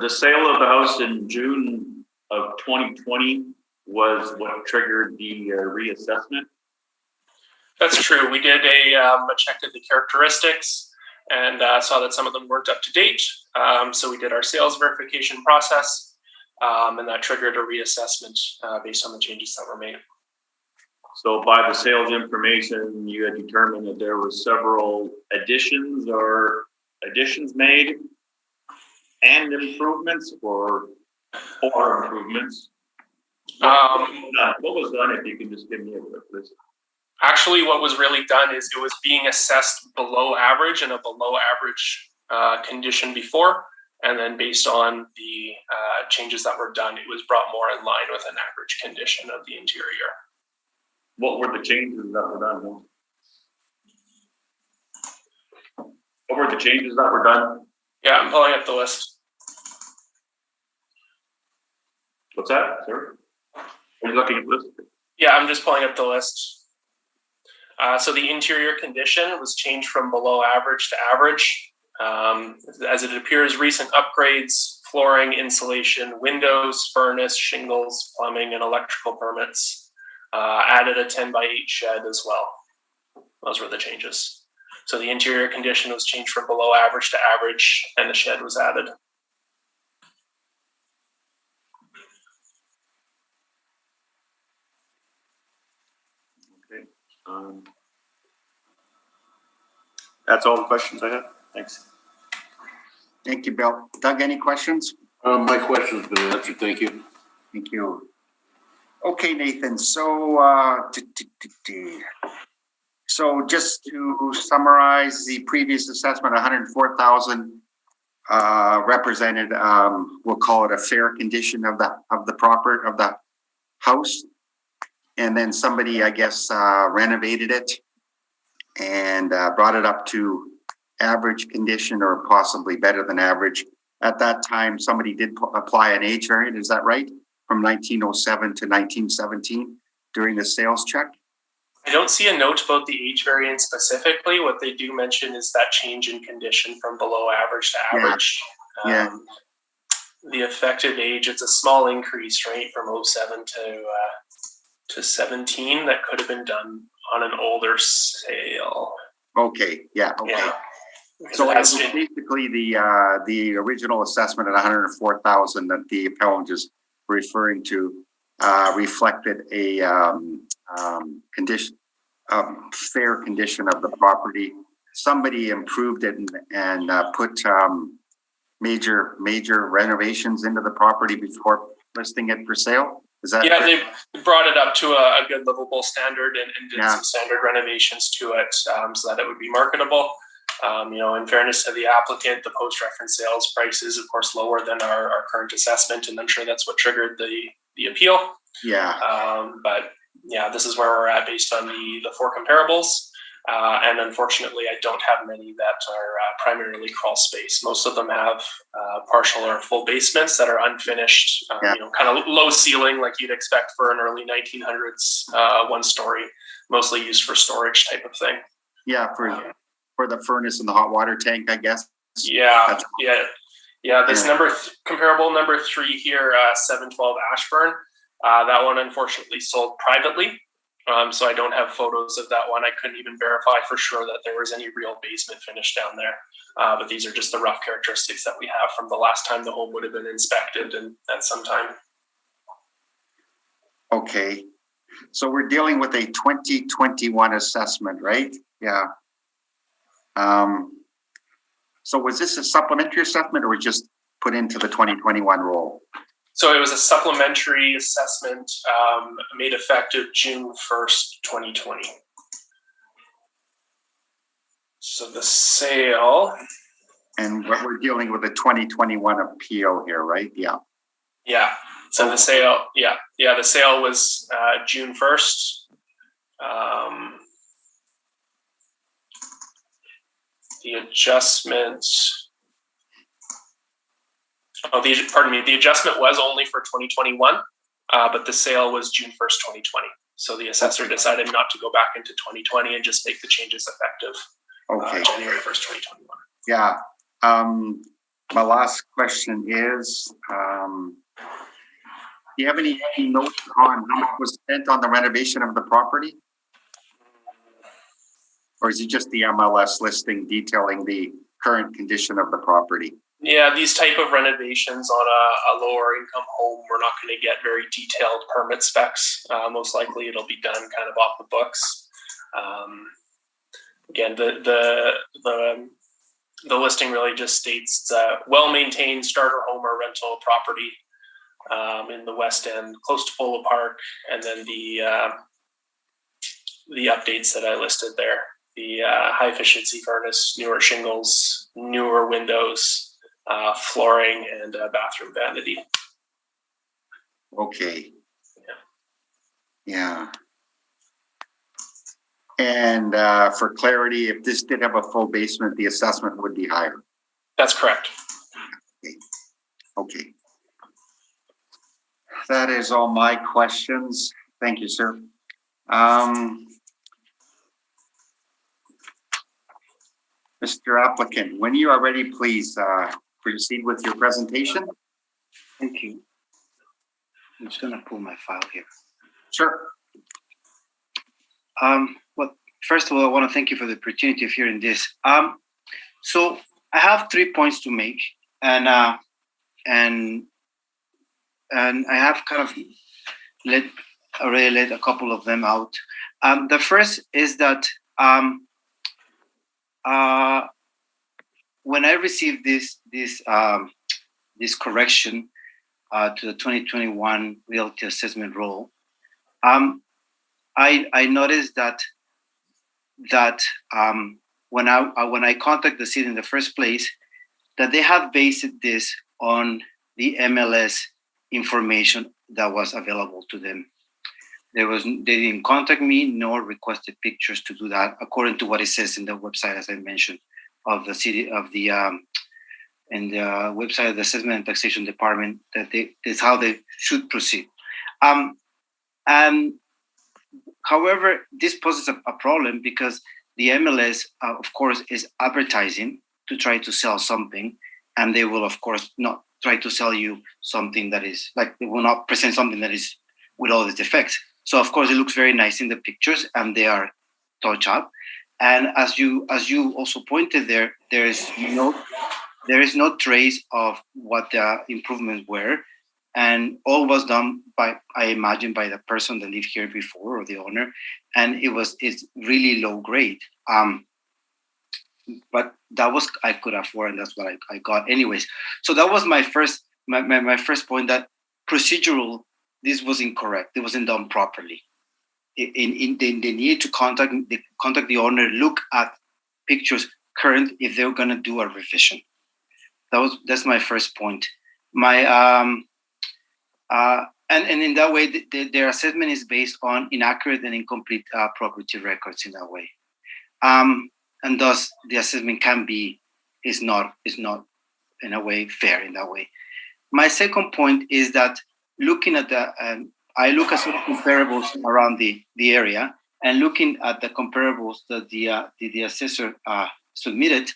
S6: the sale of the house in June of 2020 was what triggered the reassessment?
S2: That's true. We did a check of the characteristics and saw that some of them weren't up to date. So we did our sales verification process, and that triggered a reassessment based on the changes that were made.
S6: So by the sales information, you had determined that there were several additions made and improvements or improvements. What was done, if you can just give me a quick list?
S2: Actually, what was really done is it was being assessed below average and a below average condition before. And then based on the changes that were done, it was brought more in line with an average condition of the interior.
S6: What were the changes that were done? What were the changes that were done?
S2: Yeah, I'm pulling up the list.
S6: What's that, sir? Are you looking at the list?
S2: Yeah, I'm just pulling up the list. So the interior condition was changed from below average to average. As it appears, recent upgrades, flooring, insulation, windows, furnace, shingles, plumbing, and electrical permits. Added a 10x8 shed as well. Those were the changes. So the interior condition was changed from below average to average, and the shed was added.
S6: Okay. That's all the questions I have. Thanks.
S1: Thank you, Bill. Doug, any questions?
S5: My question's been answered. Thank you.
S1: Thank you. Okay, Nathan. So, so just to summarize, the previous assessment, 104,000 represented, we'll call it a fair condition of the house, and then somebody, I guess, renovated it and brought it up to average condition or possibly better than average. At that time, somebody did apply an age variant. Is that right? From 1907 to 1917 during the sales check?
S2: I don't see a note about the age variant specifically. What they do mention is that change in condition from below average to average.
S1: Yeah.
S2: The effective age, it's a small increase, right, from 07 to 17 that could have been done on an older sale.
S1: Okay, yeah, okay.
S2: Yeah.
S1: So it was basically the original assessment at 104,000 that the appellant is referring to reflected a condition, fair condition of the property. Somebody improved it and put major renovations into the property before listing it for sale. Is that
S2: they brought it up to a good livable standard and did some standard renovations to it so that it would be marketable. In fairness to the applicant, the post-reference sales price is, of course, lower than our current assessment, and I'm sure that's what triggered the appeal.
S1: Yeah.
S2: But yeah, this is where we're at based on the four comparables. And unfortunately, I don't have many that are primarily crawl space. Most of them have partial or full basements that are unfinished, kind of low ceiling like you'd expect for an early 1900s one story, mostly used for storage type of thing.
S1: Yeah, for the furnace and the hot water tank, I guess.
S2: Yeah. This comparable number 3 here, 712 Ashburn. That one unfortunately sold privately. So I don't have photos of that one. I couldn't even verify for sure that there was any real basement finish down there. But these are just the rough characteristics that we have from the last time the home would have been inspected and at some time.
S1: Okay. So we're dealing with a 2021 assessment, right? Yeah. So was this a supplementary assessment or just put into the 2021 roll?
S2: So it was a supplementary assessment made effective June 1st, 2020. So the sale,
S1: And what we're dealing with a 2021 appeal here, right? Yeah.
S2: yeah. So the sale, the sale was June 1st. The adjustment, the adjustment was only for 2021, but the sale was June 1st, 2020. So the assessor decided not to go back into 2020 and just make the changes effective January 1st, 2021.
S1: Yeah. My last question is, do you have any notes on how much was spent on the renovation of the property? Or is it just the MLS listing detailing the current condition of the property?
S2: Yeah, these type of renovations on a lower income home, we're not going to get very detailed permit specs. Most likely it'll be done kind of off the books. Again, the listing really just states well-maintained starter home or rental property in the West End, close to Polo Park, and then the updates that I listed there. The high efficiency furnace, newer shingles, newer windows, flooring, and bathroom vanity.
S1: Okay. Yeah. And for clarity, if this did have a full basement, the assessment would be higher.
S2: That's correct.
S1: Okay. That is all my questions. Thank you, sir. Mr. Applicant, when you are ready, please proceed with your presentation.
S7: Thank you. I'm just gonna pull my file here.
S1: Sure.
S7: Well, first of all, I want to thank you for the opportunity of hearing this. So I have 3 points to make, and I have kind of already let a couple of them out. The first is that when I received this correction to the 2021 realty assessment role, I noticed that when I contacted the city in the first place, that they have based this on the MLS information that was available to them. They didn't contact me nor requested pictures to do that, according to what it says in the website, as I mentioned, of the city and the website of the Assessment and Taxation Department. That's how they should proceed. And however, this poses a problem because the MLS, of course, is advertising to try to sell something, and they will, of course, not try to sell you something that is like, they will not present something that is with all the defects. So, of course, it looks very nice in the pictures, and they are touched up. And as you also pointed there, there is no trace of what the improvements were. And all was done by, I imagine, by the person that lived here before, or the owner, and it's really low grade. But that was, I could afford, and that's what I got anyways. So that was my first point, that procedural, this was incorrect. It wasn't done properly. They needed to contact the owner, look at pictures current if they're gonna do a revision. That's my first point. And in that way, their assessment is based on inaccurate and incomplete property records in that way. And thus the assessment is not in a way fair in that way. My second point is that looking at I look at some comparables around the area, and looking at the comparables that the assessor submitted,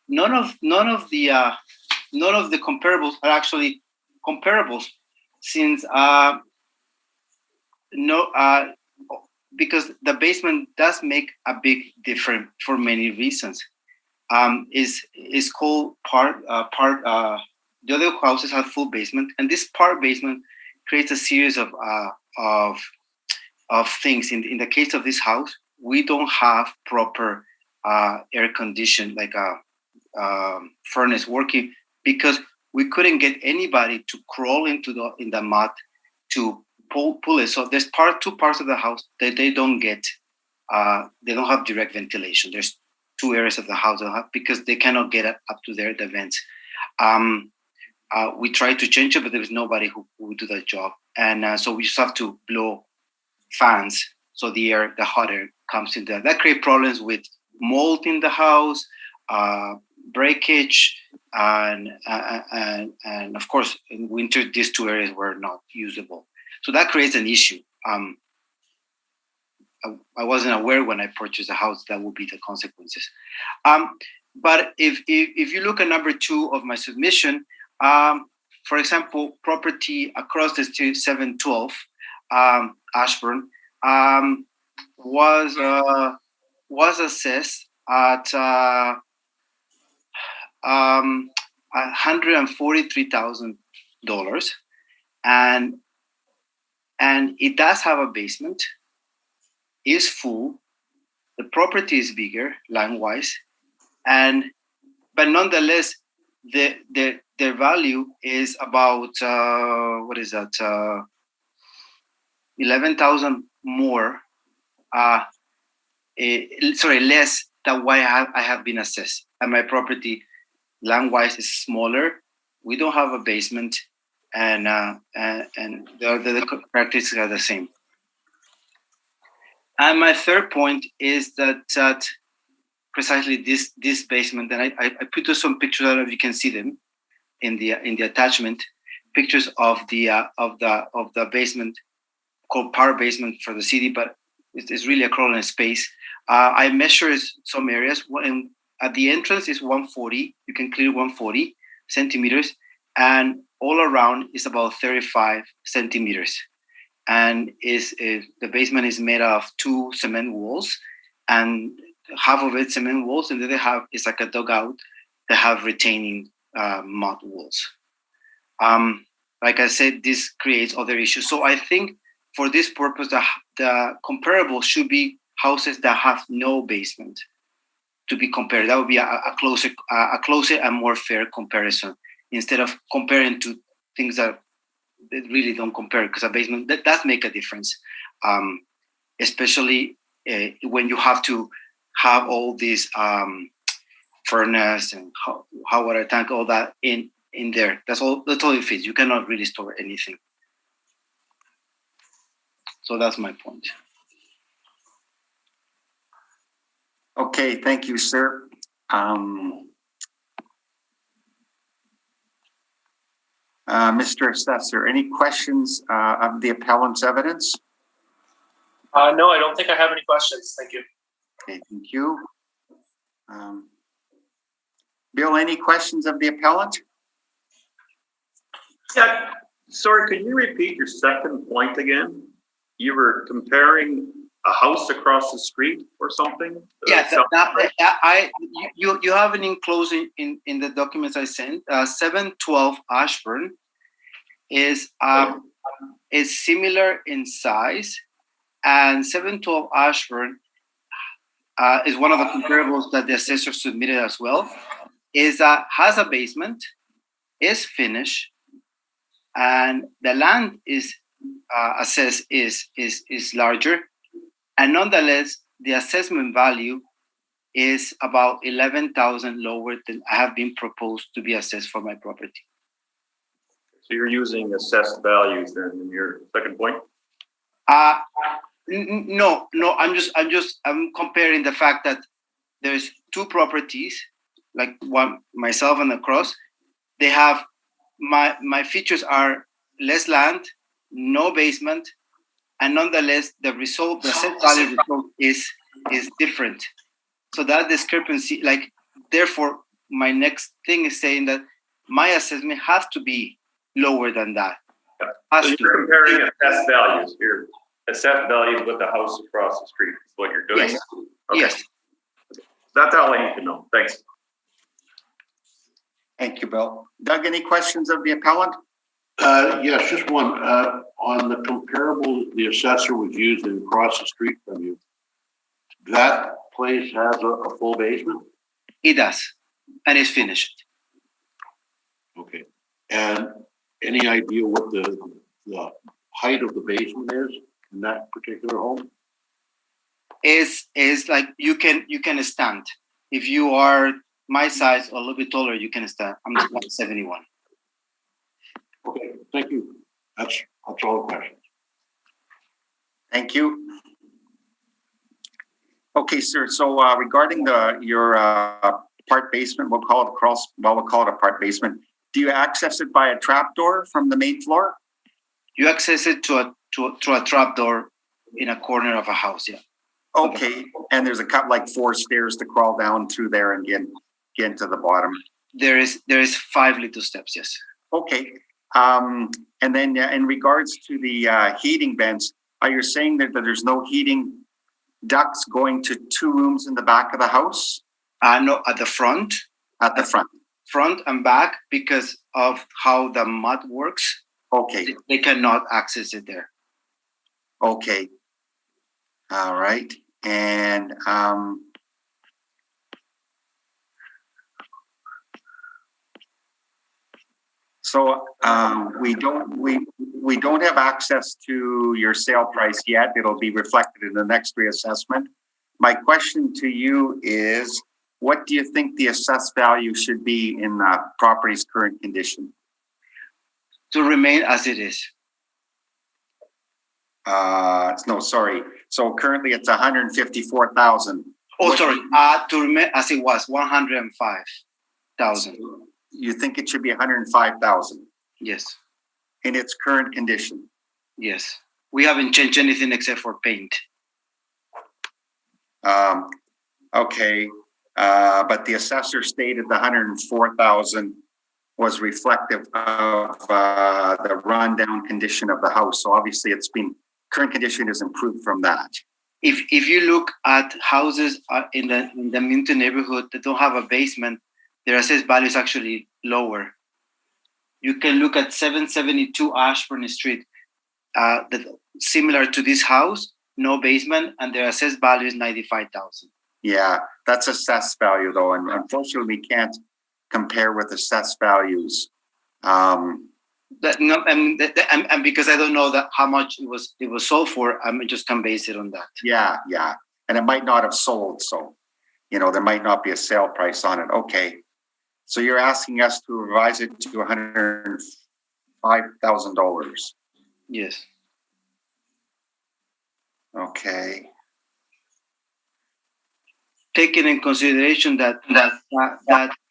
S7: none of the comparables are actually comparables, since because the basement does make a big difference for many reasons. Is called part. The other houses have full basement, and this part basement creates a series of things. In the case of this house, we don't have proper air condition, like a furnace working, because we couldn't get anybody to crawl in the mud to pull it. So there's two parts of the house that they don't get. They don't have direct ventilation. There's two areas of the house because they cannot get up to there, the vents. We tried to change it, but there was nobody who would do that job. And so we just have to blow fans so the hot air comes in there. That creates problems with mold in the house, breakage, and of course, in winter, these two areas were not usable. So that creates an issue. I wasn't aware when I purchased a house that would be the consequences. But if you look at number 2 of my submission, for example, property across the street 712 Ashburn was assessed at $143,000, and it does have a basement, is full. The property is bigger land-wise, but nonetheless, the value is about 11,000 more. Less than what I have been assessed. And my property, land-wise, is smaller. We don't have a basement, and the characteristics are the same. And my third point is that precisely this basement, and I put some pictures. I don't know if you can see them in the attachment. Pictures of the basement, called power basement for the city, but it's really a crawling space. I measured some areas. At the entrance is 140. You can clear 140 centimeters, and all around is about 35 centimeters. And the basement is made of 2 cement walls, and half of it cement walls, and then it's like a dugout that have retaining mud walls. Like I said, this creates other issues. So I think for this purpose, the comparable should be houses that have no basement to be compared. That would be a closer and more fair comparison, instead of comparing to things that really don't compare, because a basement that does make a difference, especially when you have to have all these furnace and hot water tank, all that in there. That's all it fits. You cannot really store anything. So that's my point.
S1: Okay, thank you, sir. Mr. Assessor, any questions of the appellant's evidence?
S2: No, I don't think I have any questions. Thank you.
S1: Okay, thank you. Bill, any questions of the appellant?
S6: Yeah, sorry, could you repeat your second point again? You were comparing a house across the street or something?
S7: Yeah, you have an enclosed in the documents I sent. 712 Ashburn is similar in size, and 712 Ashburn is one of the comparables that the assessor submitted as well. Has a basement, is finished, and the land is assessed is larger. And nonetheless, the assessment value is about 11,000 lower than I have been proposed to be assessed for my property.
S6: So you're using assessed values then in your second point?
S7: No, I'm comparing the fact that there's 2 properties, like one, myself and across. They have my features are less land, no basement, and nonetheless, the set value result is different. So that discrepancy, therefore, my next thing is saying that my assessment has to be lower than that.
S6: So you're comparing assessed values here. Assessed values with the house across the street is what you're doing?
S7: Yes.
S6: Okay.
S7: Yes.
S6: That's all I need to know. Thanks.
S1: Thank you, Bill. Doug, any questions of the appellant?
S5: Yes, just one. On the comparable the assessor was using across the street from you, that place has a full basement?
S7: It does, and it's finished.
S5: Okay. And any idea what the height of the basement is in that particular home?
S7: Is like you can stand. If you are my size or a little bit taller, you can stand. I'm 171.
S5: Okay, thank you. That's all the questions.
S1: Thank you. Okay, sir. So regarding your part basement, we'll call it a part basement. Do you access it by a trap door from the main floor?
S7: You access it to a trap door in a corner of a house. Yeah.
S1: Okay, and there's a couple like 4 stairs to crawl down through there and get to the bottom.
S7: There is 5 little steps. Yes.
S1: Okay, and then in regards to the heating vents, are you saying that there's no heating ducts going to 2 rooms in the back of the house?
S7: No, at the front.
S1: At the
S7: Front and back, because of how the mud works.
S1: Okay.
S7: They cannot access it there.
S1: Okay. All right. And so we don't have access to your sale price yet. It'll be reflected in the next reassessment. My question to you is, what do you think the assessed value should be in the property's current condition?
S7: To remain as it is.
S1: No, sorry. So currently it's 154,000.
S7: Oh, sorry. To remain as it was, 105,000.
S1: You think it should be 105,000?
S7: Yes.
S1: In its current condition?
S7: Yes. We haven't changed anything except for paint.
S1: Okay. But the assessor stated the 104,000 was reflective of the rundown condition of the house. So obviously current condition is improved from that.
S7: If you look at houses in the Minton neighborhood that don't have a basement, their assessed value is actually lower. You can look at 772 Ashburn Street, similar to this house, no basement, and their assessed value is 95,000.
S1: Yeah, that's assessed value though, and unfortunately we can't compare with assessed values.
S7: And because I don't know how much it was sold for, I just can base it on that.
S1: Yeah, and it might not have sold, so there might not be a sale price on it. Okay, so you're asking us to revise it to $105,000.
S7: Yes.
S1: Okay.
S7: Taking in consideration that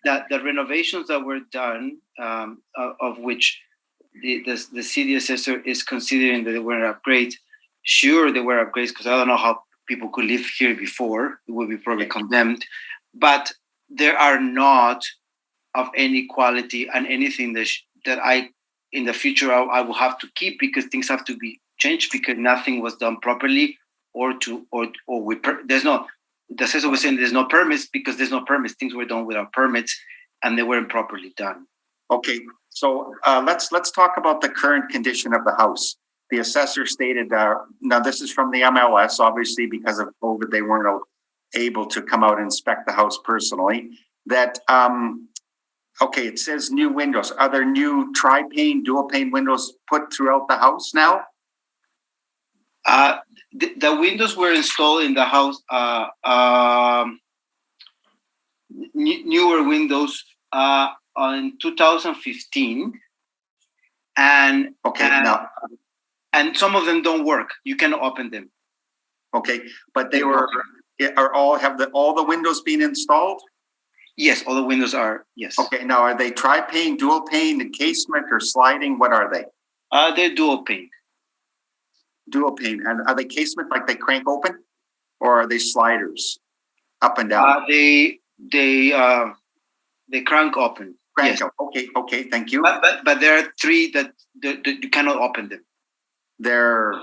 S7: the renovations that were done, of which the city assessor is considering that they were upgrades. Sure, they were upgrades because I don't know how people could live here before. It would be probably condemned, but there are not of any quality and anything that I in the future I will have to keep because things have to be changed because nothing was done properly there's no. The assessor was saying there's no permits because there's no permits. Things were done without permits and they weren't properly done.
S1: Okay, so let's talk about the current condition of the house. The assessor stated, now this is from the MLS, obviously because of COVID, they weren't able to come out and inspect the house personally, that, okay, it says new windows. Are there new tri-pane, dual-pane windows put throughout the house now?
S7: The windows were installed in the house, newer windows in 2015, and and some of them don't work. You cannot open them.
S1: Okay, but have all the windows been installed?
S7: Yes, all the windows are. Yes.
S1: Okay, now are they tri-pane, dual-pane, casement, or sliding? What are they?
S7: They're dual pane.
S1: Dual pane, and are they casement like they crank open, or are they sliders up and down?
S7: They crank open.
S1: Crank
S7: yes.
S1: up. Okay, thank you.
S7: But there are 3 that you cannot open them.
S1: They're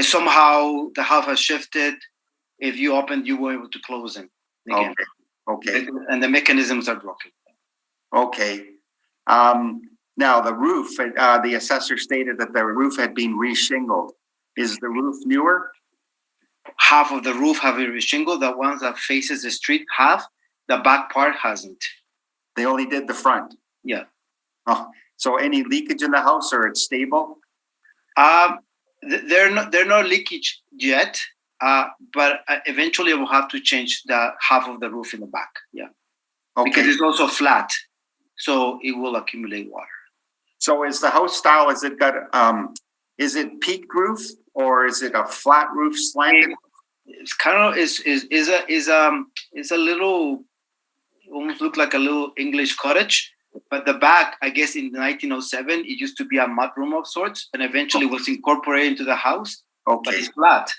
S7: somehow the house has shifted. If you open, you were able to close them again.
S1: Okay.
S7: And the mechanisms are broken.
S1: Okay. Now the roof, the assessor stated that the roof had been reshingled. Is the roof newer?
S7: Half of the roof have been reshingled. The ones that faces the street have. The back part hasn't.
S1: They only did the front.
S7: Yeah.
S1: Oh, so any leakage in the house, or it's stable?
S7: They're no leakage yet. but eventually I will have to change the half of the roof in the back. Yeah, because
S1: Okay,
S7: it's also flat, so it will accumulate water.
S1: so is the house style, is it got, is it peaked roof or is it a flat roof slanted?
S7: It's kind of is a little, almost look like a little English cottage, but the back, I guess in 1907 it used to be a mudroom of sorts, and eventually was incorporated into the house. But
S1: Okay,
S7: it's flat,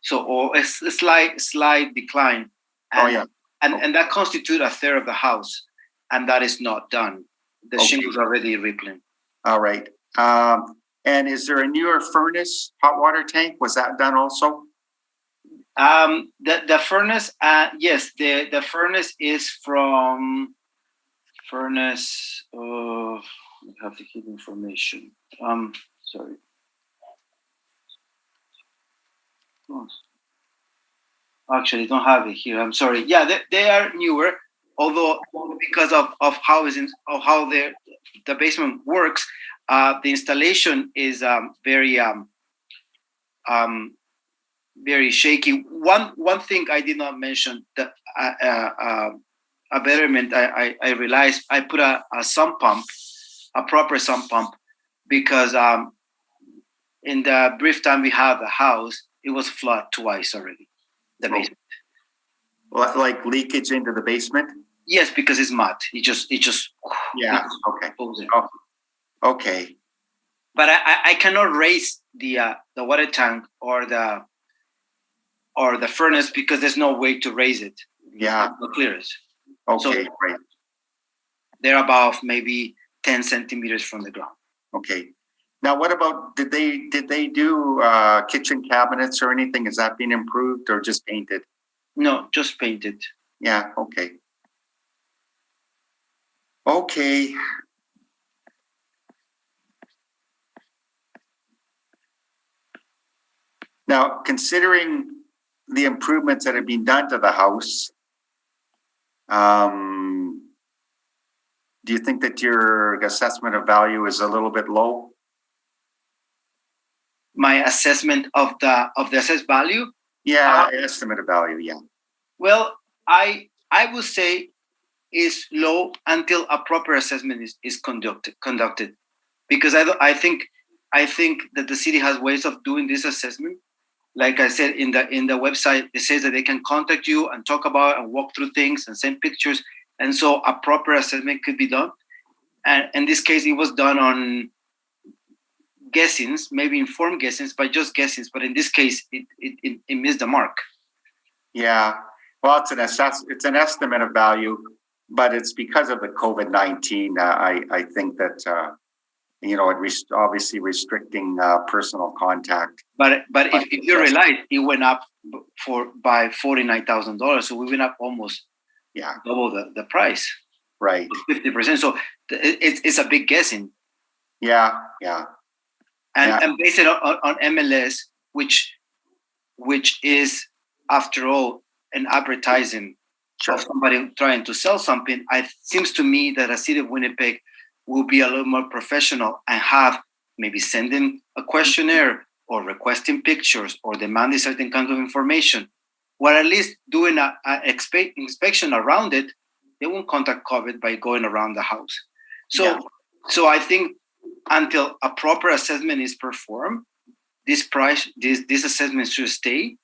S7: so or a slight decline. And,
S1: oh yeah,
S7: and that constitutes a third of the house, and that is not done. The
S1: Okay.
S7: shingles already rippling.
S1: all right. And is there a newer furnace, hot water tank? Was that done also?
S7: The furnace, yes, the furnace is from furnace. I have to keep information. Sorry. Oh. Actually, I don't have it here. I'm sorry. Yeah, they are newer, although because of how the basement works, the installation is very shaky. One thing I did not mention, that a betterment I realized, I put a sump pump, a proper sump pump, because in the brief time we had the house, it was flooded twice already. The basement.
S1: Like leakage into the basement?
S7: Yes, because it's mud. It just
S1: Yeah, okay.
S7: goes in.
S1: Oh, okay,
S7: But I cannot raise the water tank or the furnace because there's no way to raise it.
S1: yeah,
S7: No clearance.
S1: okay, great,
S7: They're above maybe 10 centimeters from the ground.
S1: okay. Now, what about, did they do kitchen cabinets or anything? Is that being improved or just painted?
S7: No, just painted.
S1: Yeah, okay. Okay. Now, considering the improvements that have been done to the house, do you think that your assessment of value is a little bit low?
S7: My assessment of the assessed value.
S1: Yeah, estimate of value, yeah.
S7: Well, I would say is low until a proper assessment is conducted, because I think that the city has ways of doing this assessment. Like I said, in the website, it says that they can contact you and talk about and walk through things and send pictures, and so a proper assessment could be done. And in this case, it was done on guessings, maybe informed guessings, but just guessings. But in this case, it missed the mark.
S1: Yeah, well, it's an estimate of value, but it's because of the COVID-19. I think that obviously restricting personal contact.
S7: But if you realize, it went up by $49,000, so we went up almost double the price,
S1: right?
S7: 50%. So it's a big guessing.
S1: Yeah.
S7: And based it on MLS, which is, after all, an advertising of somebody trying to sell something. It seems to me that a city of Winnipeg will be a little more professional and have maybe sending a questionnaire or requesting pictures or demanding certain kinds of information, or at least doing an inspection around it. They won't contact COVID by going around the house. So I think until a proper assessment is performed, this assessment should stay.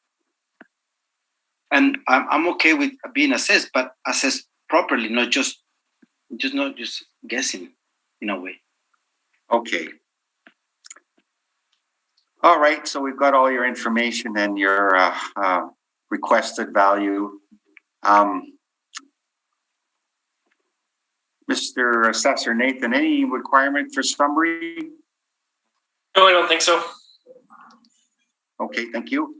S7: And I'm okay with being assessed, but assessed properly, not just guessing in a way.
S1: Okay. All right. So we've got all your information and your requested value. Mr. Assessor Nathan, any requirement for summary?
S2: No, I don't think so.
S1: Okay, thank you.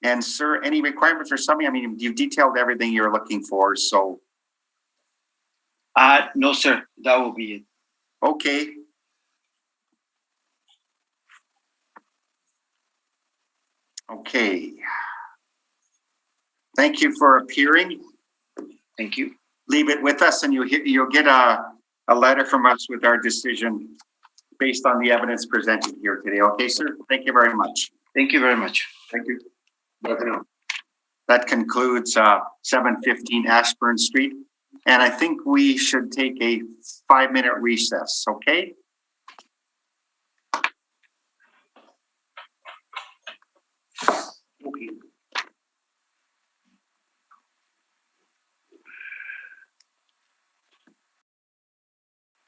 S1: And sir, any requirement for summary? I mean, you've detailed everything you're looking for, so.
S7: No, sir, that will be it.
S1: Okay. Okay. Thank you for appearing.
S7: Thank you.
S1: Leave it with us and you'll get a letter from us with our decision based on the evidence presented here today. Okay, sir? Thank you very much.
S7: Thank you very much.
S1: Thank you. Bye for now. That concludes 715 Ashburn Street. And I think we should take a 5-minute recess, okay? Okay.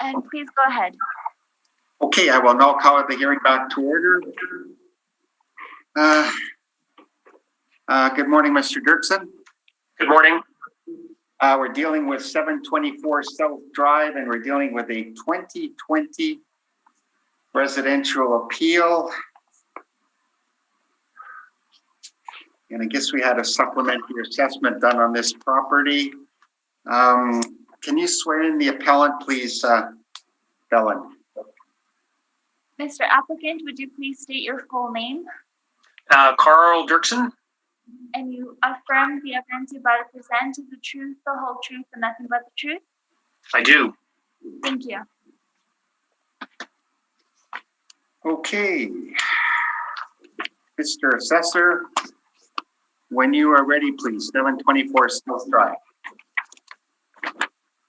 S4: And please go ahead.
S1: Okay, I will now call the hearing back to order. Good morning, Mr. Dirksen.
S2: Good morning.
S1: We're dealing with 724 South Drive, and we're dealing with a 2020 residential appeal. And I guess we had a supplementary assessment done on this property. Can you swear in the appellant, please, Ellen?
S4: Mr. Applicant, would you please state your full name?
S8: Carl Dirksen.
S4: And you affirm the evidence you're about to present is the truth, the whole truth, and nothing but the truth?
S8: I do.
S4: Thank you.
S1: Okay. Mr. Assessor, when you are ready, please. 724 South Drive.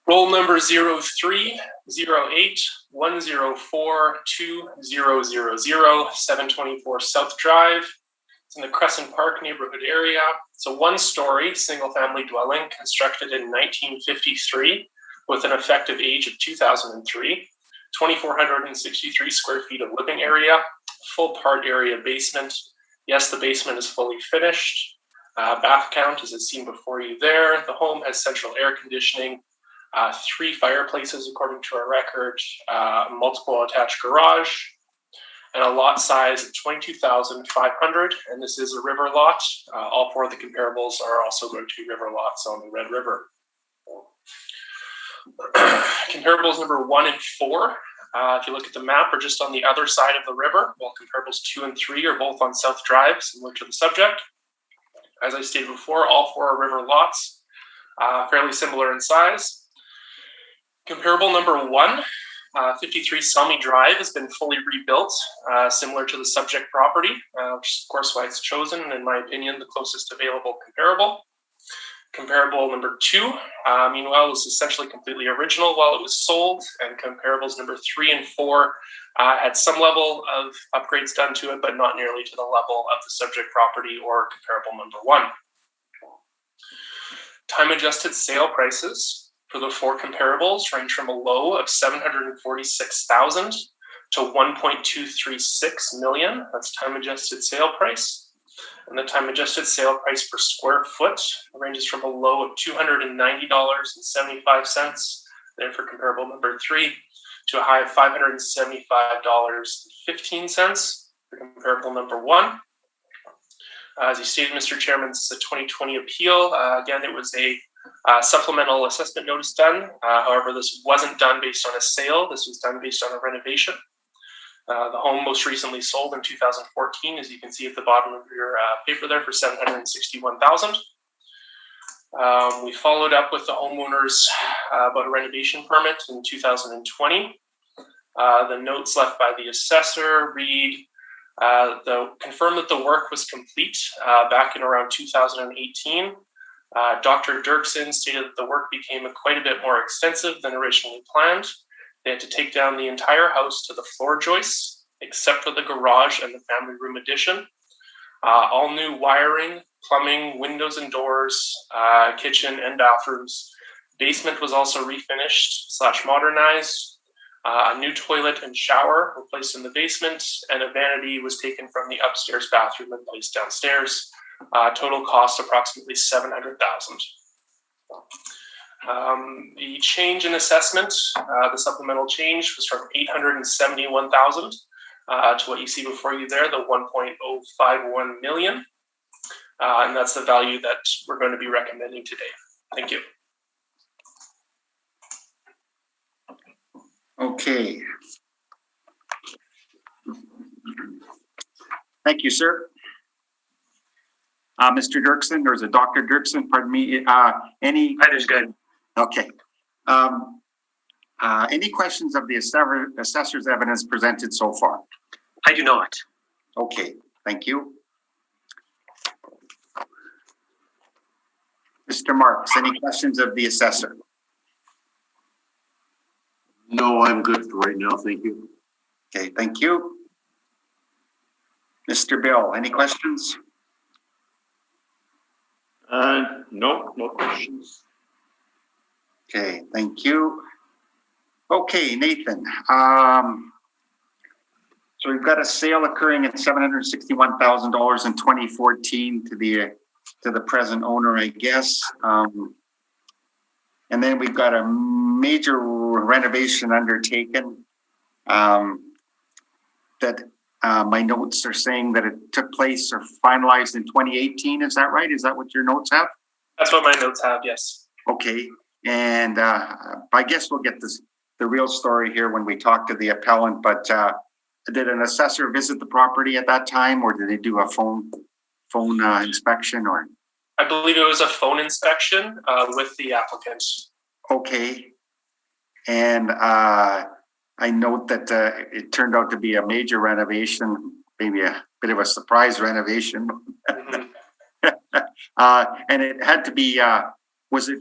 S2: Roll number 03-08-104-2000, 724 South Drive. It's in the Crescent Park neighborhood area. It's a one-story single-family dwelling constructed in 1953 with an effective age of 2003, 2,463 square feet of living area, full part area basement. Yes, the basement is fully finished. Bath count, as it's seen before you there. The home has central air conditioning, 3 fireplaces according to our record, multiple attached garage, and a lot size of 22,500, and this is a river lot. All 4 of the comparables are also going to be river lots on the Red River. Comparables number 1 and 4, if you look at the map, are just on the other side of the river, while comparables 2 and 3 are both on South Drive, similar to the subject. As I stated before, all 4 are river lots, fairly similar in size. Comparable number 1, 53 Salmi Drive has been fully rebuilt, similar to the subject property, which is of course why it's chosen, and in my opinion, the closest available comparable. Comparable number 2, meanwhile, was essentially completely original while it was sold, and comparables number 3 and 4 had some level of upgrades done to it, but not nearly to the level of the subject property or comparable number 1. Time adjusted sale prices for the 4 comparables range from a low of 746,000 to 1.236 million. That's time adjusted sale price. And the time adjusted sale price per square foot ranges from a low of $290.75 there for comparable number 3 to a high of $575.15 for comparable number 1. As you stated, Mr. Chairman, this is a 2020 appeal. Again, it was a supplemental assessment notice done. However, this wasn't done based on a sale. This was done based on a renovation. The home most recently sold in 2014, as you can see at the bottom of your paper there, for $761,000. We followed up with the homeowners about a renovation permit in 2020. The notes left by the assessor read, confirm that the work was complete back in around 2018. Dr. Dirksen stated that the work became quite a bit more extensive than originally planned. They had to take down the entire house to the floor joists, except for the garage and the family room addition. All new wiring, plumbing, windows and doors, kitchen and bathrooms. Basement was also refinished / modernized. A new toilet and shower were placed in the basement, and a vanity was taken from the upstairs bathroom and placed downstairs. Total cost approximately $700,000. The change in assessment, the supplemental change, was from $871,000 to what you see before you there, the $1.051 million. And that's the value that we're going to be recommending today. Thank you.
S1: Okay. Thank you, sir. Mr. Dirksen, or is it Dr. Dirksen? Pardon me. Any?
S8: That is good.
S1: Okay. Any questions of the assessor's evidence presented so far?
S8: I do not.
S1: Okay, thank you. Mr. Marks, any questions of the assessor?
S5: No, I'm good for right now, thank you.
S1: Okay, thank you. Mr. Bill, any questions?
S6: No questions.
S1: Okay, thank you. Okay, Nathan. So we've got a sale occurring at $761,000 in 2014 to the present owner, I guess. And then we've got a major renovation undertaken that my notes are saying that it took place or finalized in 2018. Is that right? Is that what your notes have?
S2: That's what my notes have, yes.
S1: Okay. And I guess we'll get the real story here when we talk to the appellant, but did an assessor visit the property at that time, or did they do a phone inspection, or?
S2: I believe it was a phone inspection with the applicant.
S1: Okay. And I note that it turned out to be a major renovation, maybe a bit of a surprise renovation.
S2: Mm-hmm.
S1: And it had to be, was it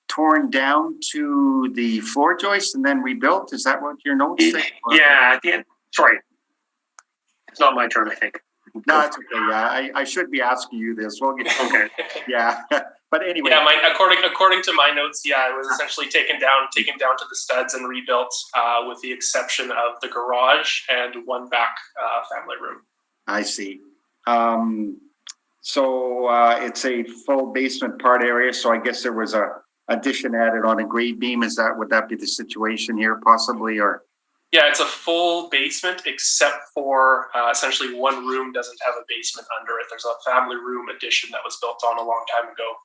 S1: torn down to the floor joist and then rebuilt? Is that what your notes say?
S8: Yeah, at the end. Sorry. It's not my turn, I think.
S1: No, it's okay. Yeah, I should be asking you this. We'll get
S8: Okay.
S1: Yeah, but anyway.
S2: Yeah, according to my notes, yeah, it was essentially taken down to the studs and rebuilt, with the exception of the garage and one back family room.
S1: I see. So it's a full basement part area. So I guess there was a addition added on a grade beam. Would that be the situation here, possibly, or?
S2: Yeah, it's a full basement except for essentially one room doesn't have a basement under it. There's a family room addition that was built on a long time ago.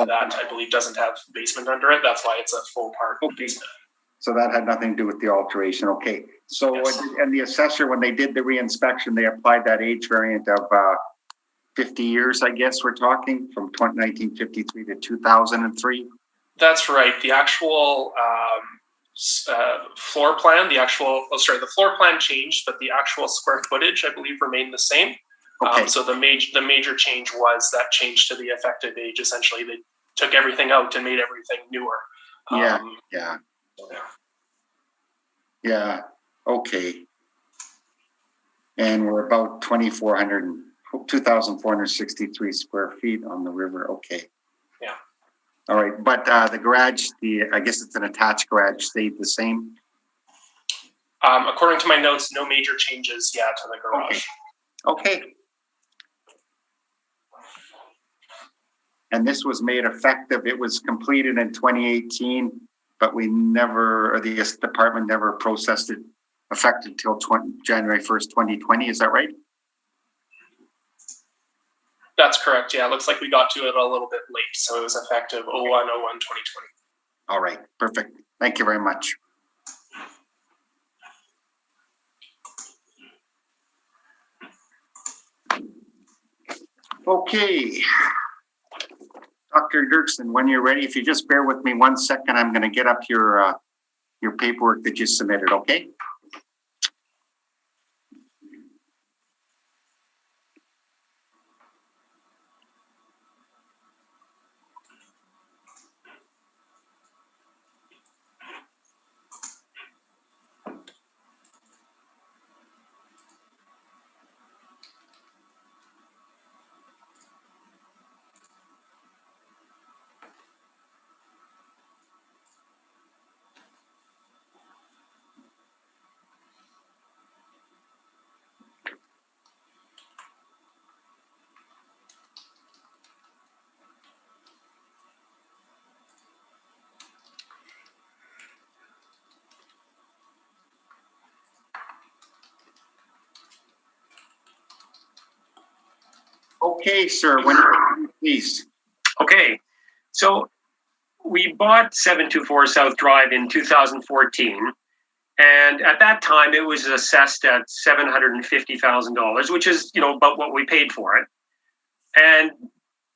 S2: That I believe doesn't have basement under it. That's why it's a full part basement.
S1: So that had nothing to do with the alteration. Okay. So,
S2: Yes.
S1: And the assessor, when they did the reinspection, they applied that age variant of 50 years, I guess we're talking, from 1953 to 2003.
S2: That's right. The actual floor plan, the floor plan changed, but the actual square footage, I believe, remained the same.
S1: Okay.
S2: So the major change was that change to the effective age. Essentially, they took everything out and made everything newer.
S1: Yeah. Okay. And we're about 2,463 square feet on the river. Okay.
S2: Yeah.
S1: All right. But the garage, I guess it's an attached garage, stayed the same?
S2: According to my notes, no major changes yet to the garage.
S1: Okay. And this was made effective. It was completed in 2018, but the department never processed it effective until January 1st, 2020. Is that right?
S2: That's correct. Yeah, it looks like we got to it a little bit late. So it was effective 01/01/2020.
S1: All right. Perfect. Thank you very much. Okay. Dr. Dirksen, when you're ready, if you just bear with me 1 second, I'm going to get up your paperwork that you submitted, okay? Okay, sir, when you're ready, please.
S8: Okay, so we bought 724 South Drive in 2014, and at that time it was assessed at $750,000, which is about what we paid for it. And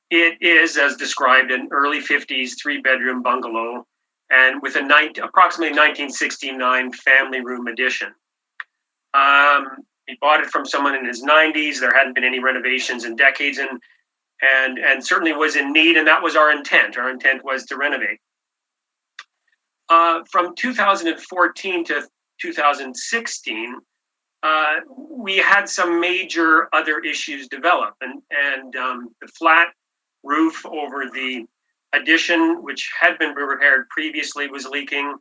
S8: it is, as described, an early 50s 3-bedroom bungalow, and with approximately 1969 family room addition. He bought it from someone in his 90s. There hadn't been any renovations in decades, and certainly was in need, and that was our intent. Our intent was to renovate. From 2014 to 2016, we had some major other issues develop, and the flat roof over the addition, which had been repaired previously, was leaking.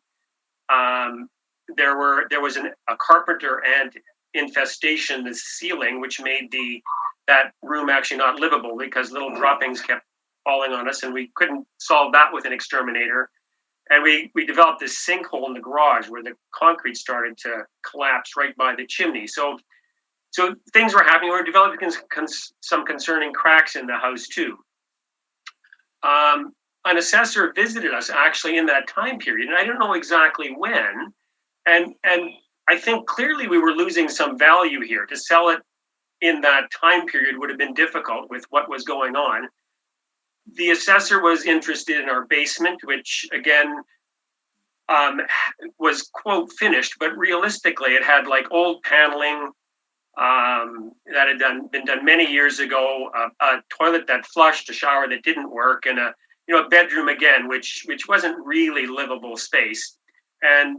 S8: There was a carpenter ant infestation in the ceiling, which made that room actually not livable because little droppings kept falling on us, and we couldn't solve that with an exterminator. And we developed this sinkhole in the garage where the concrete started to collapse right by the chimney. So things were happening. We were developing some concerning cracks in the house too. An assessor visited us actually in that time period, and I don't know exactly when. And I think clearly we were losing some value here. To sell it in that time period would have been difficult with what was going on. The assessor was interested in our basement, which again was quote finished, but realistically it had like old paneling that had been done many years ago, a toilet that flushed, a shower that didn't work, and a bedroom again, which wasn't really livable space. And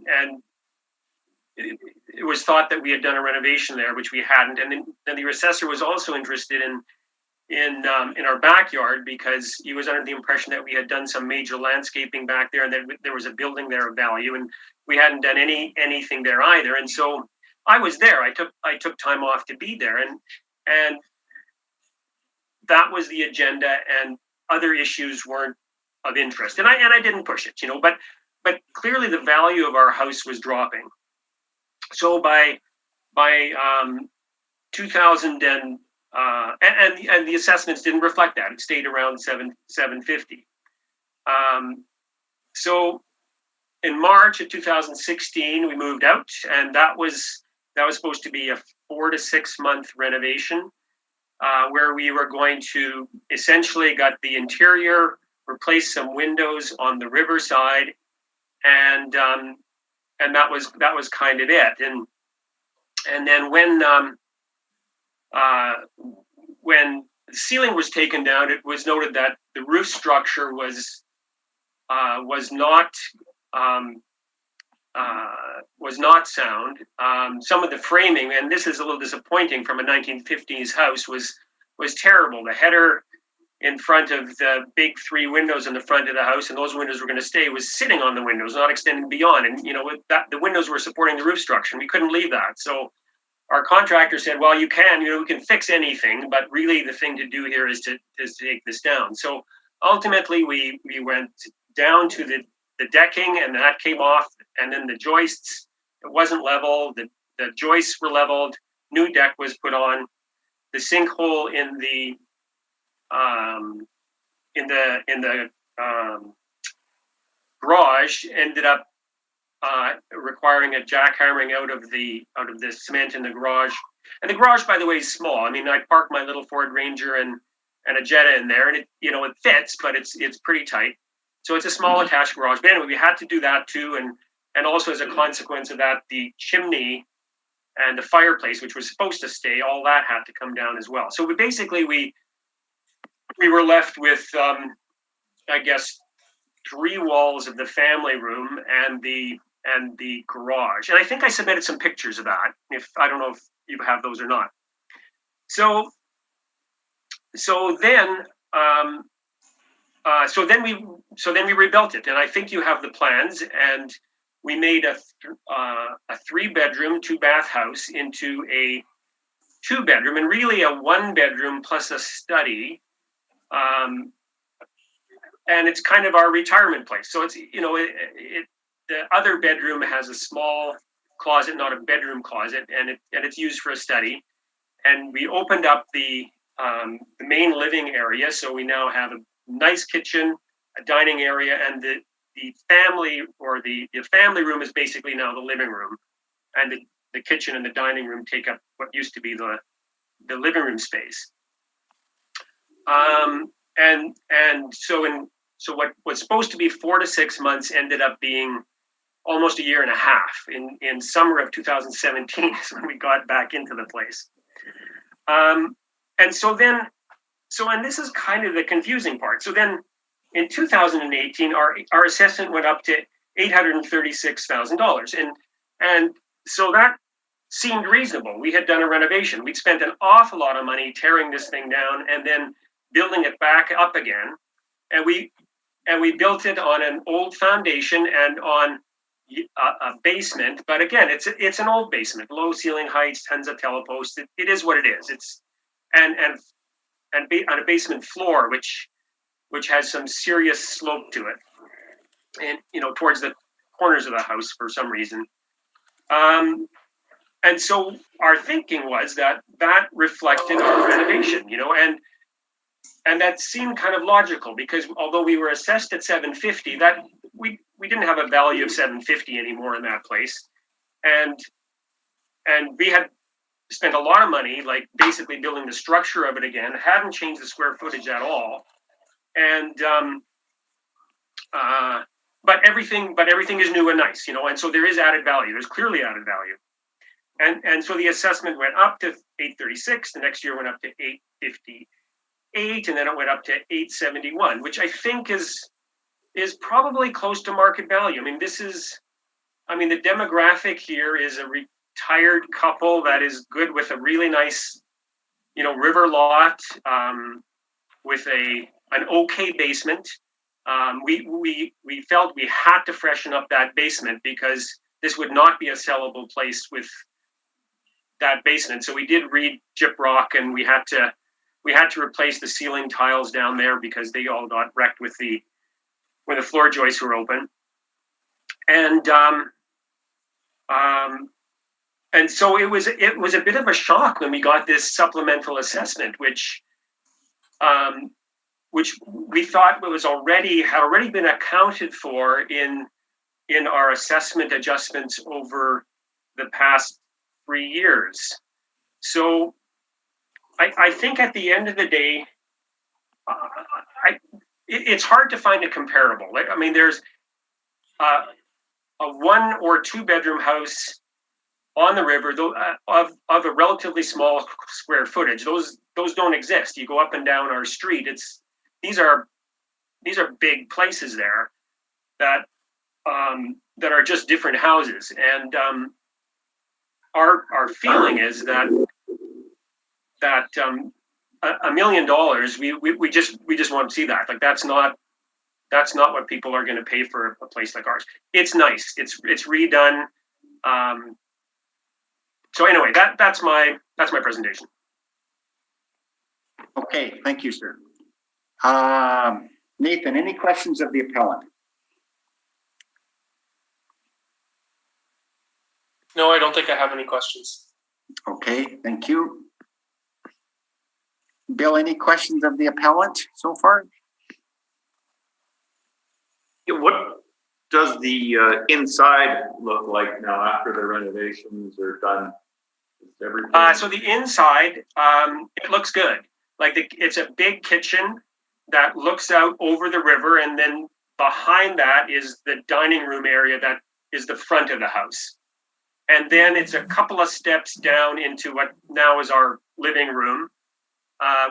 S8: it was thought that we had done a renovation there, which we hadn't. And then the assessor was also interested in our backyard because he was under the impression that we had done some major landscaping back there and that there was a building there of value, and we hadn't done anything there either. And so I was there. I took time off to be there, and that was the agenda, and other issues weren't of interest. And I didn't push it, but clearly the value of our house was dropping. So by 2000 and the assessments didn't reflect that. It stayed around 750. So in March of 2016, we moved out, and that was supposed to be a 4 to 6 month renovation, where we were going to essentially got the interior, replace some windows on the riverside, and that was kind of it. And then when the ceiling was taken down, it was noted that the roof structure was not sound. Some of the framing, and this is a little disappointing from a 1950s house, was terrible. The header in front of the big 3 windows in the front of the house, and those windows were going to stay, was sitting on the windows, not extending beyond. And the windows were supporting the roof structure, and we couldn't leave that. So our contractor said, well, we can fix anything, but really the thing to do here is to take this down. So ultimately we went down to the decking, and that came off, and then the joists, it wasn't level. The joists were leveled, new deck was put on. The sinkhole in the garage ended up requiring a jackhammering out of the cement in the garage. And the garage, by the way, is small. I mean, I parked my little Ford Ranger and a Jetta in there, and it fits, but it's pretty tight. So it's a small attached garage. But anyway, we had to do that too, and also as a consequence of that, the chimney and the fireplace, which was supposed to stay, all that had to come down as well. So we were left with, I guess, 3 walls of the family room and the garage. And I think I submitted some pictures of that. I don't know if you have those or not. So then we rebuilt it, and I think you have the plans. And we made a 3-bedroom, 2-bath house into a 2-bedroom, and really a 1-bedroom plus a study. And it's kind of our retirement place. So it's, the other bedroom has a small closet, not a bedroom closet, and it's used for a study. And we opened up the main living area, so we now have a nice kitchen, a dining area, and the family, or the family room is basically now the living room, and the kitchen and the dining room take up what used to be the living room space. So what was supposed to be 4 to 6 months ended up being almost a year and a half. In summer of 2017 is when we got back into the place. And so then and this is kind of the confusing part. So then in 2018, our assessment went up to $836,000. And so that seemed reasonable. We had done a renovation. We'd spent an awful lot of money tearing this thing down and then building it back up again. And we built it on an old foundation and on a basement. But again, it's an old basement, low ceiling heights, tons of teleposts. It is what it is. It's and on a basement floor, which has some serious slope to it, and towards the corners of the house for some reason. And so our thinking was that reflected our renovation, and that seemed kind of logical because although we were assessed at $750, that we didn't have a value of $750 anymore in that place, and we had spent a lot of money, like basically building the structure of it again, hadn't changed the square footage at all, and but everything is new and nice, and so there is added value. There's clearly added value. And so the assessment went up to 836. The next year went up to 858, and then it went up to 871, which I think is probably close to market value. The demographic here is a retired couple that is good with a really nice, river lot, with an okay basement. We felt we had to freshen up that basement because this would not be a sellable place with that basement. So we did gyprock, and we had to replace the ceiling tiles down there because they all got wrecked when the floor joists were open. And so it was a bit of a shock when we got this supplemental assessment, which we thought had already been accounted for in our assessment adjustments over the past 3 years. So I think at the end of the day, it's hard to find a comparable. There's a 1 or 2 bedroom house on the river of a relatively small square footage. Those don't exist. You go up and down our street. These are big places there that are just different houses. And our feeling is that $1 million, we just won't see that. Like that's not what people are going to pay for a place like ours. It's nice. It's redone. So anyway, that's my presentation.
S1: Okay, thank you, sir. Nathan, any questions of the appellant?
S2: No, I don't think I have any questions.
S1: Okay, thank you. Bill, any questions of the appellant so far?
S6: What does the inside look like now after the renovations are done? Is everything?
S8: So the inside, it looks good. It's a big kitchen that looks out over the river, and then behind that is the dining room area that is the front of the house. And then it's a couple of steps down into what now is our living room,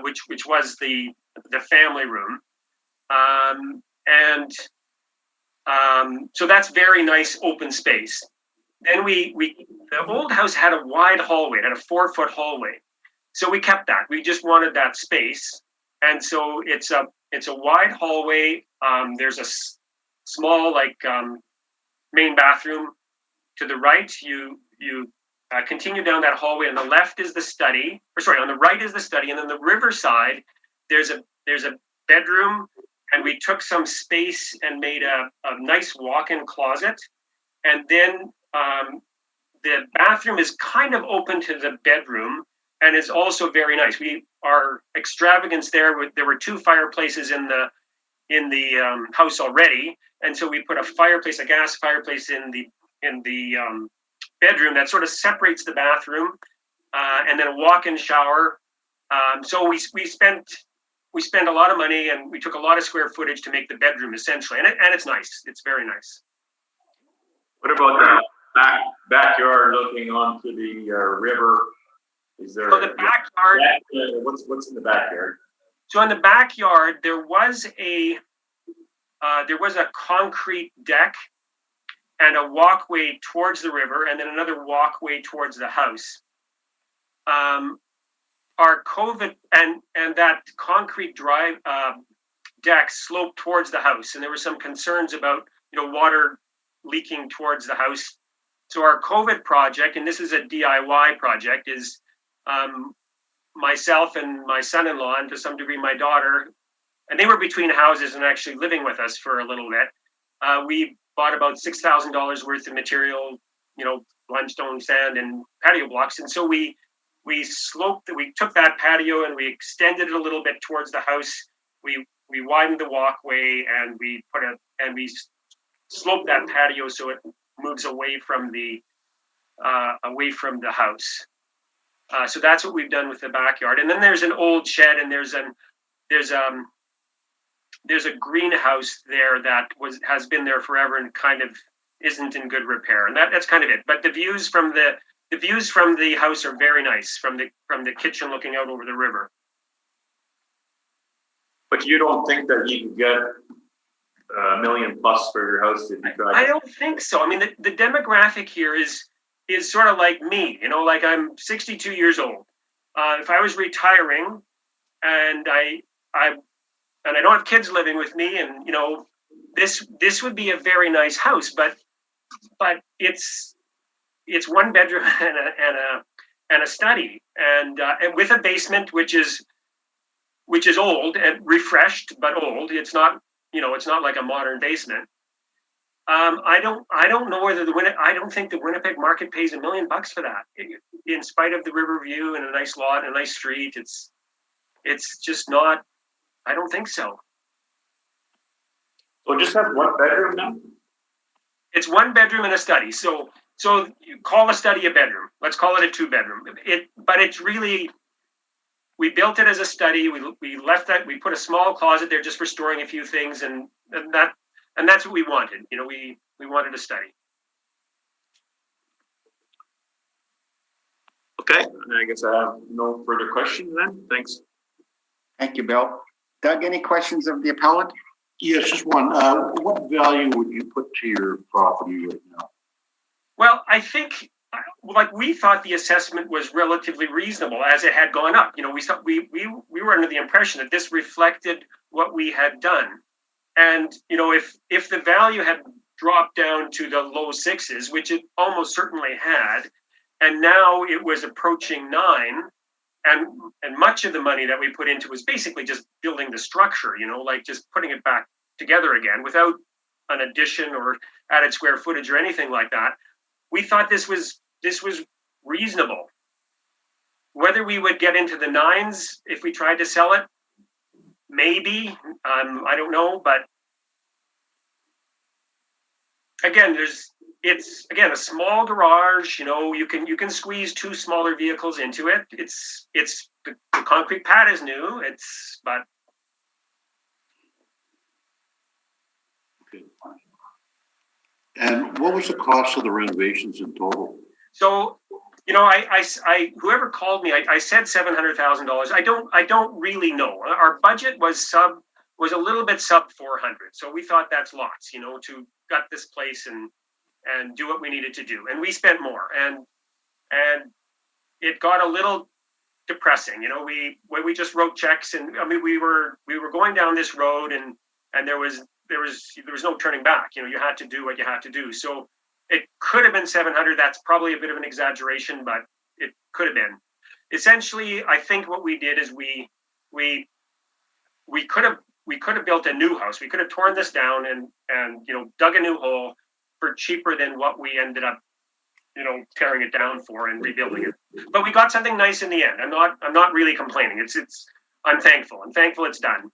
S8: which was the family room. So that's very nice open space. Then the old house had a wide hallway, it had a 4-foot hallway. So we kept that. We just wanted that space. And so it's a wide hallway. There's a small main bathroom to the right. You continue down that hallway. On the left is the study. On the right is the study, and then the river side, there's a bedroom, and we took some space and made a nice walk-in closet. And then the bathroom is kind of open to the bedroom, and it's also very nice. Our extravagance there were 2 fireplaces in the house already, and so we put a gas fireplace in the bedroom that sort of separates the bathroom, and then a walk-in shower. So we spent a lot of money, and we took a lot of square footage to make the bedroom essentially, and it's nice. It's very nice.
S6: What about the backyard looking onto the river? Is there
S8: the backyard?
S6: What's in the backyard?
S8: So in the backyard, there was a concrete deck and a walkway towards the river, and then another walkway towards the house. Our COVID and that concrete drive deck sloped towards the house, and there were some concerns about water leaking towards the house. So our COVID project, and this is a DIY project, is myself and my son-in-law, and to some degree my daughter, and they were between houses and actually living with us for a little bit. We bought about $6,000 worth of material, limestone, sand, and patio blocks, and so we took that patio and we extended it a little bit towards the house. We widened the walkway and we sloped that patio so it moves away from the house. So that's what we've done with the backyard. And then there's an old shed, and there's a greenhouse there that has been there forever and kind of isn't in good repair. And that's kind of it. But the views from the house are very nice, from the kitchen looking out over the river.
S6: But you don't think that you can get $1 million plus for your house if you try?
S8: I don't think so. I mean, the demographic here is sort of like me. Like I'm 62 years old. If I was retiring, and I don't have kids living with me, and this would be a very nice house, but it's 1 bedroom and a study, and with a basement which is old and refreshed but old. It's not like a modern basement. I don't know whether I don't think the Winnipeg market pays $1 million for that, in spite of the river view and a nice lot and a nice street. It's just not. I don't think so.
S6: So just have 1 bedroom now?
S8: It's 1 bedroom and a study. So you call a study a bedroom. Let's call it a 2-bedroom. But it's really, we built it as a study. We left that. We put a small closet there just for storing a few things, and that's what we wanted. We wanted a study.
S6: Okay, I guess I have no further questions then. Thanks.
S1: Thank you, Bill. Doug, any questions of the appellant?
S5: Yes, just one. What value would you put to your property right now?
S8: Well, I think, we thought the assessment was relatively reasonable as it had gone up. We were under the impression that this reflected what we had done. And, if the value had dropped down to the low 6s, which it almost certainly had, and now it was approaching 9, and much of the money that we put into was basically just building the structure, just putting it back together again without an addition or added square footage or anything like that. We thought this was reasonable. Whether we would get into the 9s if we tried to sell it, maybe, I don't know, but again, it's a small garage. You can squeeze 2 smaller vehicles into it. It's the concrete pad is new. But
S5: okay. And what was the cost of the renovations in total?
S8: So, I whoever called me, I said $700,000. I don't really know. Our budget was a little bit sub 400. So we thought that's lots, to gut this place and do what we needed to do. And we spent more, and it got a little depressing. We just wrote checks, and we were going down this road, and there was no turning back. You had to do what you had to do. So it could have been 700. That's probably a bit of an exaggeration, but it could have been. Essentially, I think what we did is we could have built a new house. We could have torn this down and dug a new hole for cheaper than what we ended up tearing it down for and rebuilding it. But we got something nice in the end. I'm not really complaining. I'm thankful. I'm thankful it's done.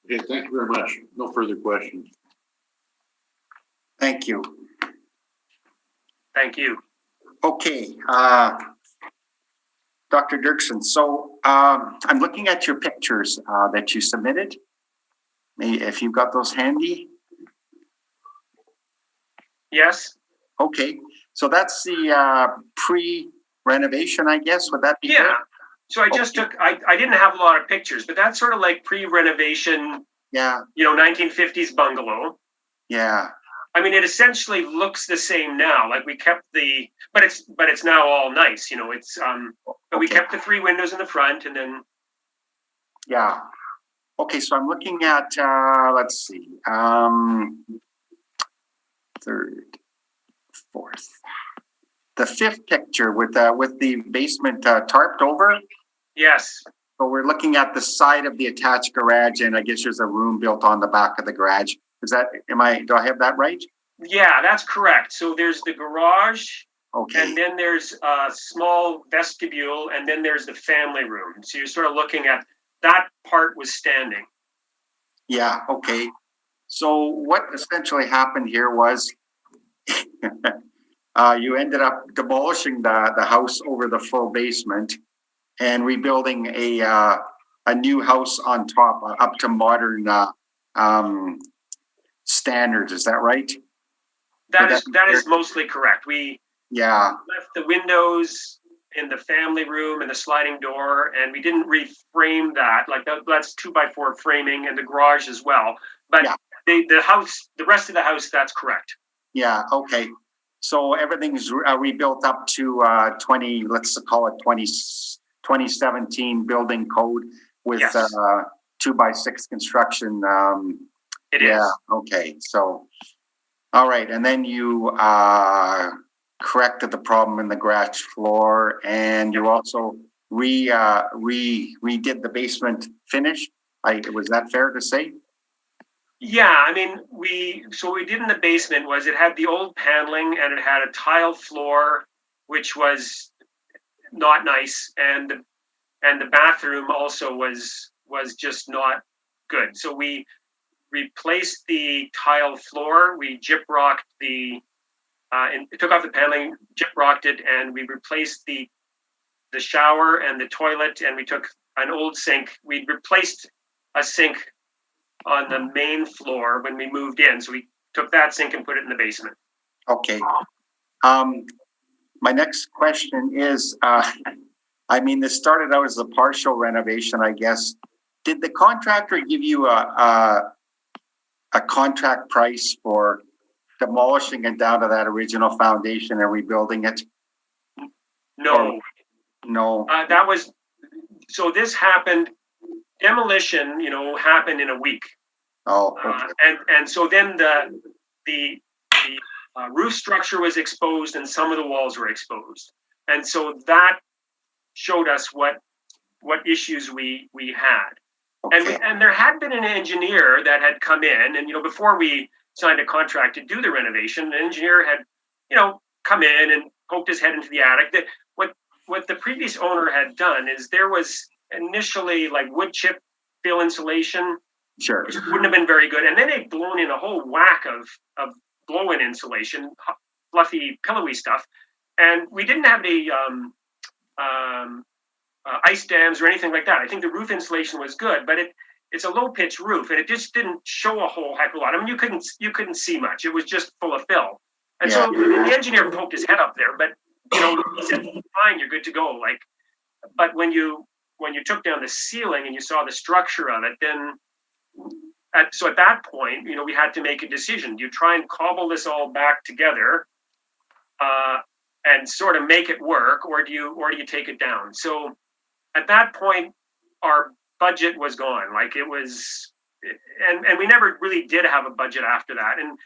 S5: Okay, thank you very much. No further questions.
S1: Thank you.
S8: Thank you.
S1: Okay, Dr. Dirksen. So I'm looking at your pictures that you submitted. If you've got those handy.
S8: Yes.
S1: Okay, so that's the pre-renovation, I guess. Would that be
S8: yeah?
S1: good?
S8: So I just took, I didn't have a lot of pictures, but that's sort of like pre-renovation,
S1: Yeah,
S8: 1950s bungalow.
S1: yeah.
S8: I mean, it essentially looks the same now. Like we kept but it's now all nice, but we
S1: Okay.
S8: kept the 3 windows in the front, and then
S1: Yeah. Okay, so I'm looking at, let's see, third, fourth. The 5th picture with the basement tarped over.
S8: yes,
S1: So we're looking at the side of the attached garage, and I guess there's a room built on the back of the garage. Do I have that right?
S8: yeah, that's correct. So there's the garage,
S1: Okay,
S8: and then there's a small vestibule, and then there's the family room. So you're sort of looking at that part was standing.
S1: yeah, okay. So what essentially happened here was you ended up demolishing the house over the full basement and rebuilding a new house on top, up to modern standards. Is that right?
S8: That is mostly correct. We
S1: Yeah,
S8: left the windows in the family room and the sliding door, and we didn't reframe that. Like that's 2x4 framing, and the garage as well. But
S1: Yeah.
S8: the house, the rest of the house, that's correct.
S1: yeah, okay. So everything's rebuilt up to 20, let's call it 2017 building code with
S8: Yes.
S1: 2x6 construction.
S8: It is.
S1: Yeah, okay. So, all right. And then you corrected the problem in the garage floor, and you also redid the basement finish. Was that fair to say?
S8: Yeah, I mean, what we did in the basement was it had the old paneling and it had a tile floor, which was not nice, and the bathroom also was just not good. So we replaced the tile floor. We gyprocked and took off the paneling, gyprocked it, and we replaced the shower and the toilet, and we took an old sink. We replaced a sink on the main floor when we moved in. So we took that sink and put it in the basement.
S1: Okay. My next question is, this started out as a partial renovation, I guess. Did the contractor give you a contract price for demolishing it down to that original foundation and rebuilding it?
S8: No,
S1: No.
S8: So this happened, demolition, happened in a week.
S1: Oh, okay.
S8: And so then the roof structure was exposed and some of the walls were exposed. And so that showed us what issues we had.
S1: Okay.
S8: And there had been an engineer that had come in, and before we signed a contract to do the renovation, the engineer had come in and poked his head into the attic. That what the previous owner had done is there was initially like wood chip fill insulation,
S1: Sure.
S8: which wouldn't have been very good, and then they'd blown in a whole whack of blow-in insulation, fluffy, pillowy stuff, and we didn't have any ice dams or anything like that. I think the roof insulation was good, but it's a low-pitch roof, and it just didn't show a whole heck of a lot. I mean, you couldn't see much. It was just full of fill. And so the engineer poked his head up there, but he said, "Fine, you're good to go." But when you took down the ceiling and you saw the structure of it, then at that point, we had to make a decision. Do you try and cobble this all back together and sort of make it work, or do you take it down? So at that point, our budget was gone. Like it was, and we never really did have a budget after that. And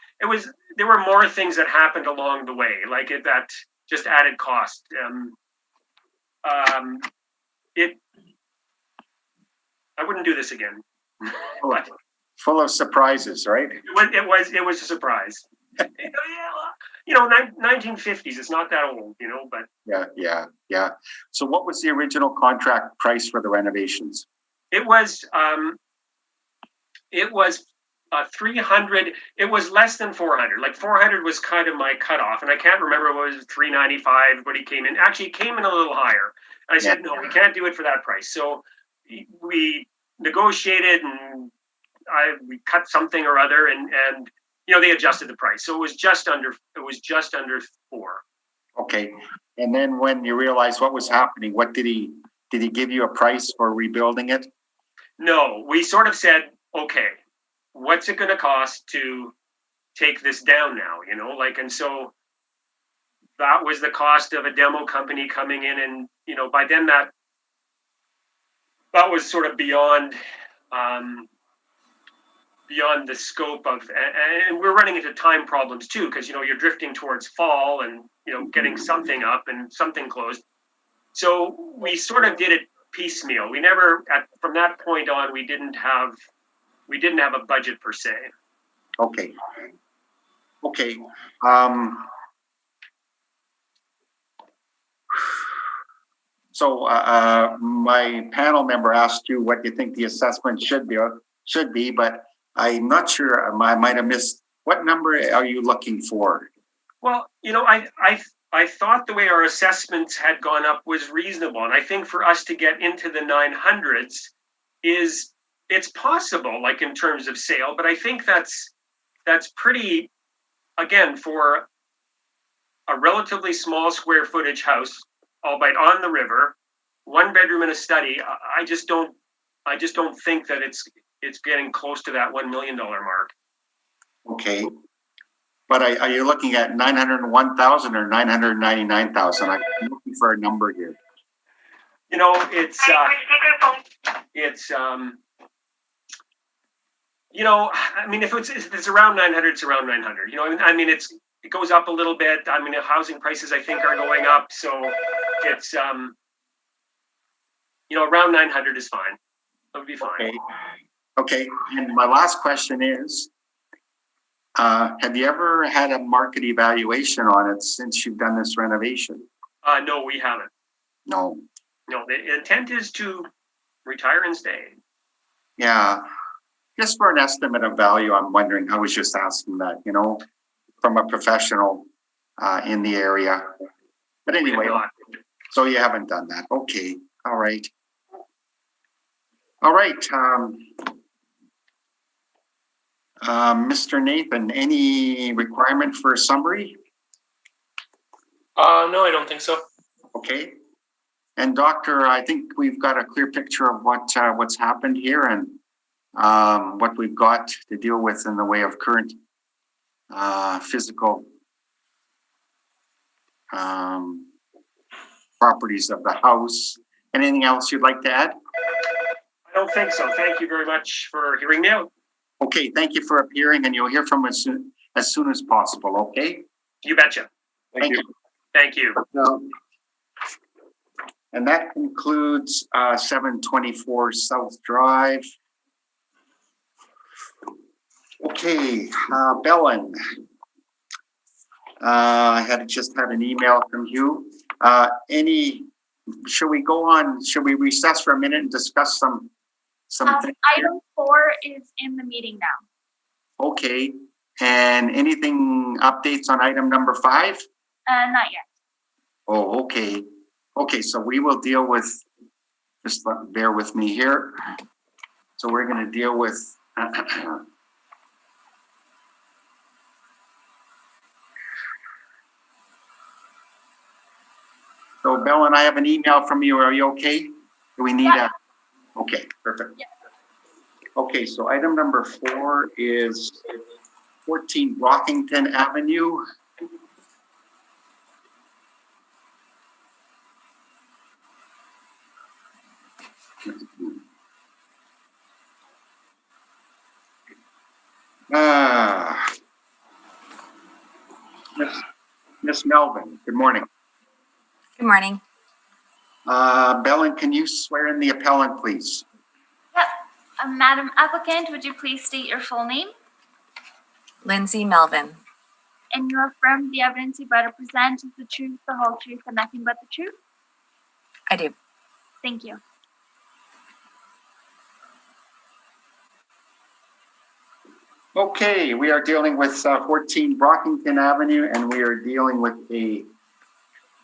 S8: there were more things that happened along the way, that just added cost. I wouldn't do this again. But
S1: Full of surprises, right?
S8: it was a surprise. 1950s. It's not that old, but
S1: Yeah. So what was the original contract price for the renovations?
S8: it was 300. It was less than 400. Like 400 was kind of my cutoff, and I can't remember what it was 395. But he came in. Actually, it came in a little higher. And I said, no, we can't do it for that price. So we negotiated, and we cut something or other, and they adjusted the price. So it was just under 4.
S1: Okay. And then when you realized what was happening, what did he Did he give you a price for rebuilding it?
S8: No, we sort of said, okay, what's it going to cost to take this down now? You know, like, and so that was the cost of a demo company coming in, and you know, by then that was sort of beyond the scope of, and we're running into time problems too, because you know you're drifting towards fall, and you know getting something up and something closed. So we sort of did it piecemeal. We never, from that point on, we didn't have a budget per se.
S1: Okay. Okay. So my panel member asked you what you think the assessment should be, but I'm not sure. I might have missed. What number are you looking for?
S8: Well, you know, I thought the way our assessments had gone up was reasonable, and I think for us to get into the 900s it's possible, like in terms of sale, but I think that's pretty, again, for a relatively small square footage house, albeit on the river, 1 bedroom and a study. I just don't think that it's getting close to that $1 million mark.
S1: Okay, but are you looking at 901,000 or 999,000? I'm looking for a number here.
S8: You know, it's you know, I mean, if it's around 900, it's around 900. You know, I mean, it goes up a little bit. I mean, the housing prices, I think, are going up, so it's you know, around 900 is fine. That would be fine.
S1: Okay. And my last question is, have you ever had a market evaluation on it since you've done this renovation?
S8: No, we haven't.
S1: No.
S8: No, the intent is to retire and stay.
S1: Yeah. Just for an estimate of value, I'm wondering, I was just asking that, you know, from a professional in the area. But anyway, so you haven't done that. Okay. All right. All right. Mr. Nathan, any requirement for a summary?
S2: No, I don't think so.
S1: Okay. And Doctor, I think we've got a clear picture of what's happened here and what we've got to deal with in the way of current physical properties of the house. Anything else you'd like to add?
S8: I don't think so. Thank you very much for hearing me out.
S1: Okay, thank you for appearing, and you'll hear from us as soon as possible, okay?
S8: You betcha.
S1: Thank you.
S8: Thank you.
S1: And that concludes 724 South Drive. Okay, Bellin. I just had an email from you. Should we go on? Should we recess for a minute and discuss some things?
S4: Item 4 is in the meeting now.
S1: Okay, and anything updates on item number 5?
S4: Not yet.
S1: Oh, okay. Okay, so we will deal with, just bear with me here. So we're going to deal with, so Bellin, I have an email from you. Are you okay? Do we need okay, perfect.
S4: Yeah.
S1: Okay, so item number 4 is 14 Brockington Avenue. Miss Melvin, good morning.
S9: Good morning.
S1: Bellin, can you swear in the appellant, please?
S4: Yep. Madam Applicant, would you please state your full name?
S9: Lindsay Melvin.
S4: And you affirm the evidence you about to present is the truth, the whole truth, and nothing but the truth?
S9: I do.
S4: Thank you.
S1: Okay, we are dealing with 14 Brockington Avenue, and we are dealing with a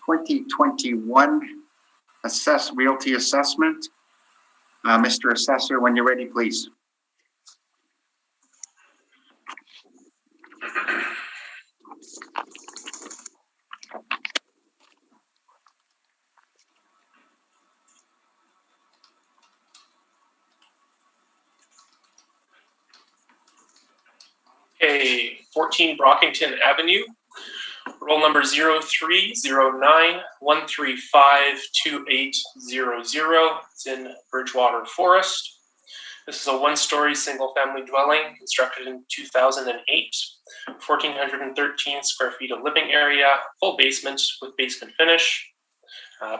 S1: 2021 realty assessment. Mr. Assessor, when you're ready, please.
S2: Okay, 14 Brockington Avenue, roll number 0309135280. It's in Bridgewater Forest. This is a one-story single-family dwelling constructed in 2008. 1,413 square feet of living area, full basement with basement finish.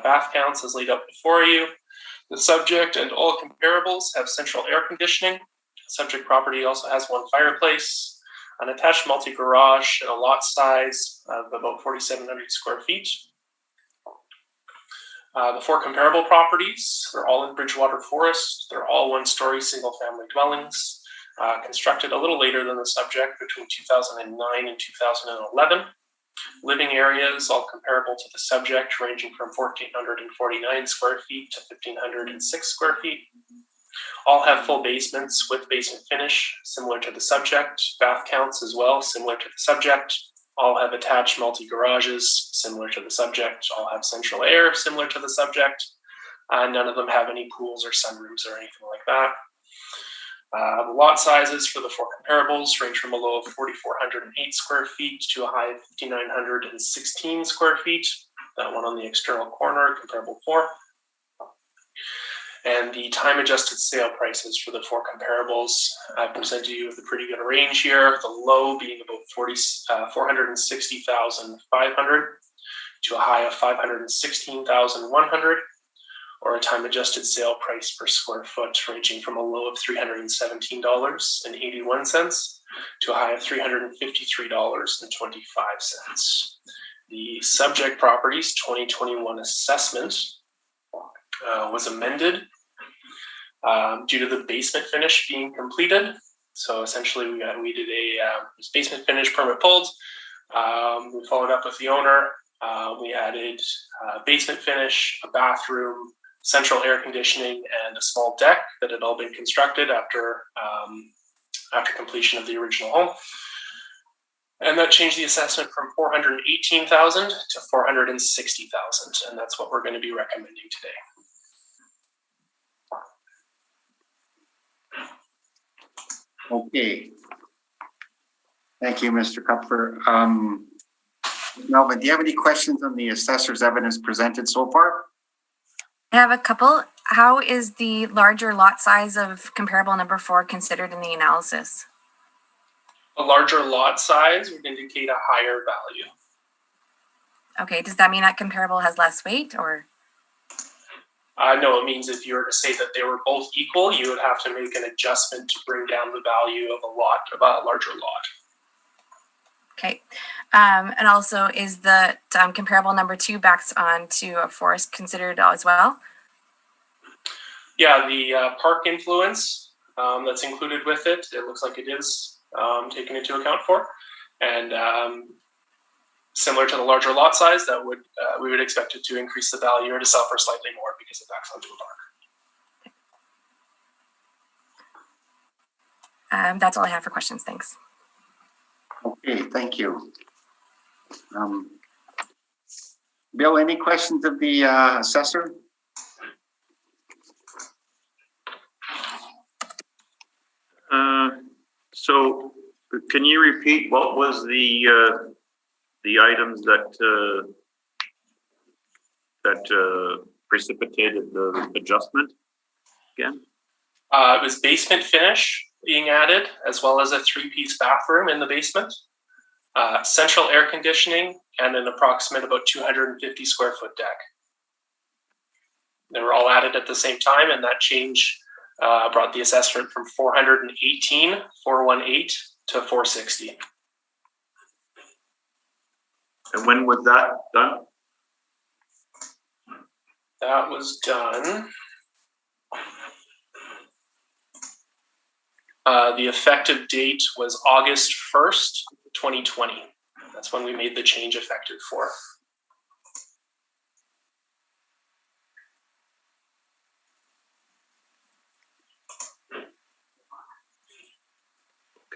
S2: Bath counts as laid out before you. The subject and all comparables have central air conditioning. Subject property also has one fireplace, an attached multi-garage, and a lot size of about 4,700 square feet. The 4 comparable properties are all in Bridgewater Forest. They're all one-story single-family dwellings, constructed a little later than the subject, between 2009 and 2011. Living areas all comparable to the subject, ranging from 1,449 square feet to 1,506 square feet. All have full basements with basement finish, similar to the subject. Bath counts as well, similar to the subject. All have attached multi-garages, similar to the subject. All have central air, similar to the subject. None of them have any pools or sunrooms or anything like that. The lot sizes for the 4 comparables range from a low of 4,408 square feet to a high of 5,916 square feet. That one on the external corner, comparable 4. And the time-adjusted sale prices for the 4 comparables, I presented you with a pretty good range here. The low being about 460,500 to a high of 516,100, or a time-adjusted sale price per square foot ranging from a low of $317.81 to a high of $353.25. The subject property's 2021 assessment was amended due to the basement finish being completed. So essentially we did a basement finish permit pulled. We followed up with the owner. We added basement finish, a bathroom, central air conditioning, and a small deck that had all been constructed after completion of the original home. And that changed the assessment from $418,000 to $460,000, and that's what we're going to be recommending today.
S1: Okay. Thank you, Mr. Kupfer. Melvin, do you have any questions on the assessor's evidence presented so far?
S9: I have a couple. How is the larger lot size of comparable number 4 considered in the analysis?
S2: A larger lot size would indicate a higher value.
S9: Okay, does that mean that comparable has less weight, or?
S2: No, it means if you were to say that they were both equal, you would have to make an adjustment to bring down the value of a larger lot.
S9: Okay, and also is the comparable number 2 backed onto a forest considered as well?
S2: Yeah, the park influence that's included with it, it looks like it is taken into account for, and similar to the larger lot size, that would we would expect it to increase the value or to sell for slightly more because it backs onto a park.
S9: That's all I have for questions. Thanks.
S1: Okay, thank you. Bill, any questions of the assessor?
S6: So can you repeat what was the items that precipitated the adjustment again?
S2: It was basement finish being added, as well as a 3-piece bathroom in the basement, central air conditioning, and an approximate about 250 square foot deck. They were all added at the same time, and that change brought the assessment from 418 to 460.
S6: And when was that done?
S2: That was done. The effective date was August 1st, 2020. That's when we made the change effective for.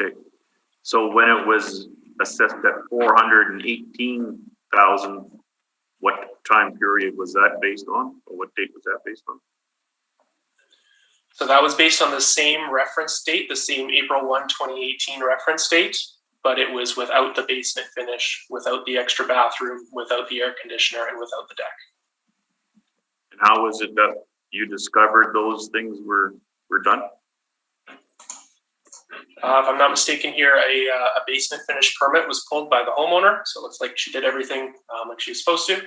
S6: Okay, so when it was assessed at 418,000, what time period was that based on, or what date was that based on?
S2: So that was based on the same reference date, the same April 1, 2018 reference date. but it was without the basement finish, without the extra bathroom, without the air conditioner, and without the deck.
S6: And how was it that you discovered those things were done?
S2: If I'm not mistaken here, a basement finish permit was pulled by the homeowner. So it looks like she did everything like she was supposed to.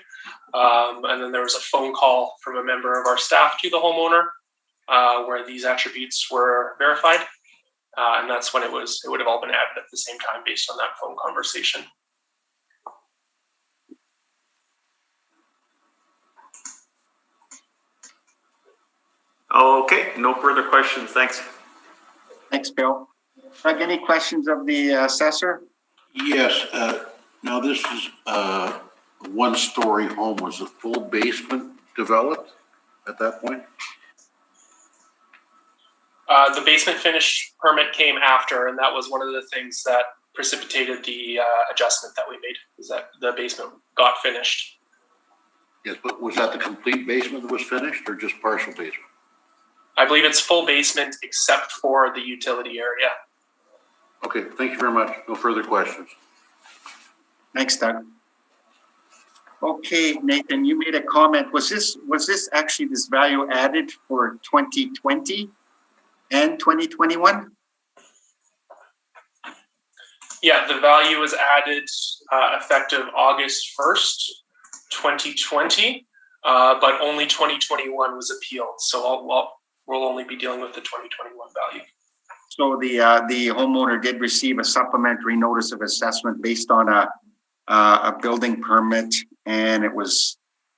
S2: And then there was a phone call from a member of our staff to the homeowner where these attributes were verified. And that's when it would have all been added at the same time based on that phone conversation.
S6: Okay, no further questions. Thanks.
S1: Thanks, Bill. Doug, any questions of the assessor?
S5: Yes, now this is a one-story home. Was the full basement developed at that point?
S2: The basement finish permit came after, and that was one of the things that precipitated the adjustment that we made, is that the basement got finished.
S5: Yes, but was that the complete basement that was finished or just partial basement?
S2: I believe it's full basement except for the utility area.
S5: Okay, thank you very much. No further questions.
S1: Thanks, Doug. Okay, Nathan, you made a comment. Was this actually this value added for 2020 and 2021?
S2: Yeah, the value was added effective August 1st, 2020, but only 2021 was appealed. So we'll only be dealing with the 2021 value.
S1: So the homeowner did receive a supplementary notice of assessment based on a building permit, and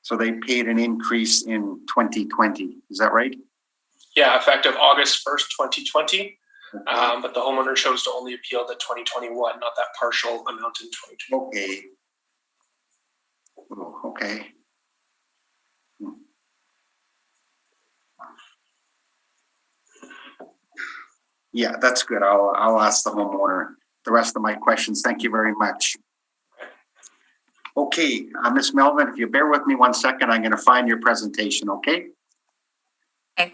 S1: so they paid an increase in 2020. Is that right?
S2: Yeah, effective August 1st, 2020. Okay. But the homeowner chose to only appeal the 2021, not that partial amount in 2020.
S1: Okay. Oh, okay. Yeah, that's good. I'll ask the homeowner the rest of my questions. Thank you very much. Okay, Ms. Melvin, if you bear with me 1 second, I'm going to find your presentation, okay?
S9: Okay.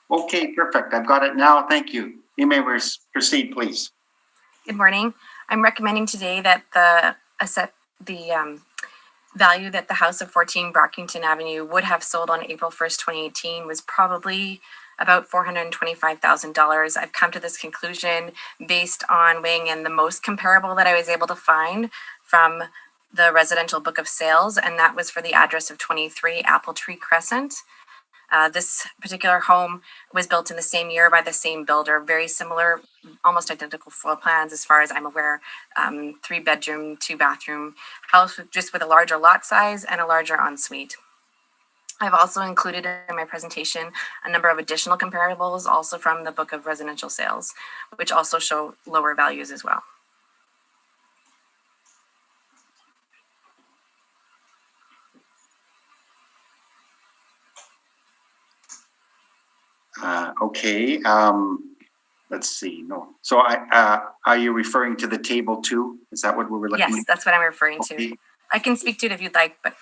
S1: Okay, perfect. I've got it now. Thank you. You may proceed, please.
S9: Good morning. I'm recommending today that the value that the house of 14 Brockington Avenue would have sold on April 1st, 2018 was probably about $425,000. I've come to this conclusion based on weighing in the most comparable that I was able to find from the residential book of sales, and that was for the address of 23 Apple Tree Crescent. This particular home was built in the same year by the same builder, very similar, almost identical floor plans as far as I'm aware, 3-bedroom, 2-bathroom house just with a larger lot size and a larger ensuite. I've also included in my presentation a number of additional comparables also from the book of residential sales, which also show lower values as well.
S1: Okay, let's see. No, so are you referring to the table 2? Is that what we were looking at?
S9: Yes, that's what I'm referring
S1: Okay.
S9: to. I can speak to it if you'd like, but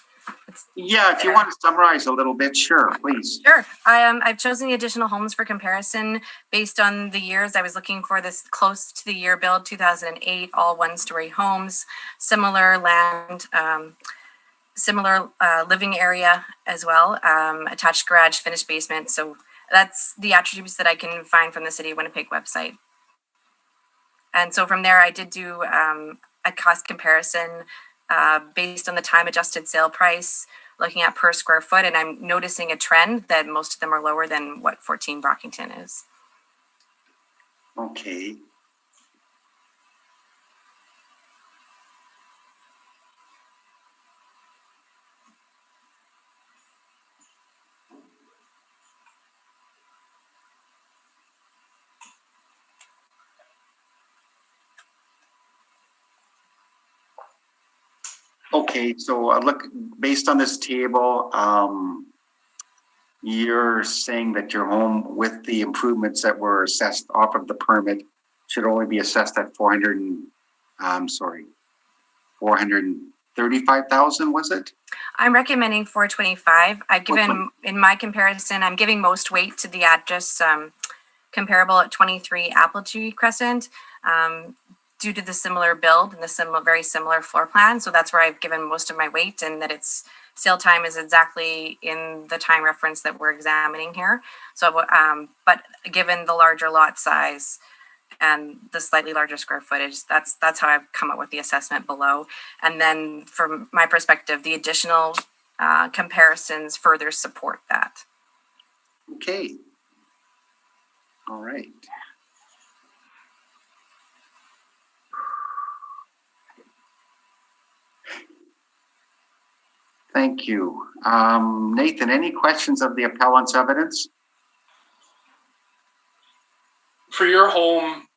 S1: yeah, if you want to summarize a little bit, sure, please.
S9: Sure. I've chosen the additional homes for comparison based on the years. I was looking for this close to the year build, 2008, all 1-story homes, similar land, similar living area as well, attached garage, finished basement. So that's the attributes that I can find from the City of Winnipeg website. And so from there, I did do a cost comparison based on the time adjusted sale price, looking at per square foot, and I'm noticing a trend that most of them are lower than what 14 Brockington is.
S1: Okay. Okay, so look, based on this table, you're saying that your home with the improvements that were assessed off of the permit should only be assessed at 435,000, was it?
S9: I'm recommending 425. I've given, in my comparison, I'm giving most weight to the address comparable at 23 Apple Tree Crescent due to the similar build and the very similar floor plan. So that's where I've given most of my weight, and that its sale time is exactly in the time reference that we're examining here. So, but given the larger lot size and the slightly larger square footage, that's how I've come up with the assessment below. And then from my perspective, the additional comparisons further support that.
S1: Okay. All right. Thank you. Nathan, any questions of the appellant's evidence?
S2: For your home,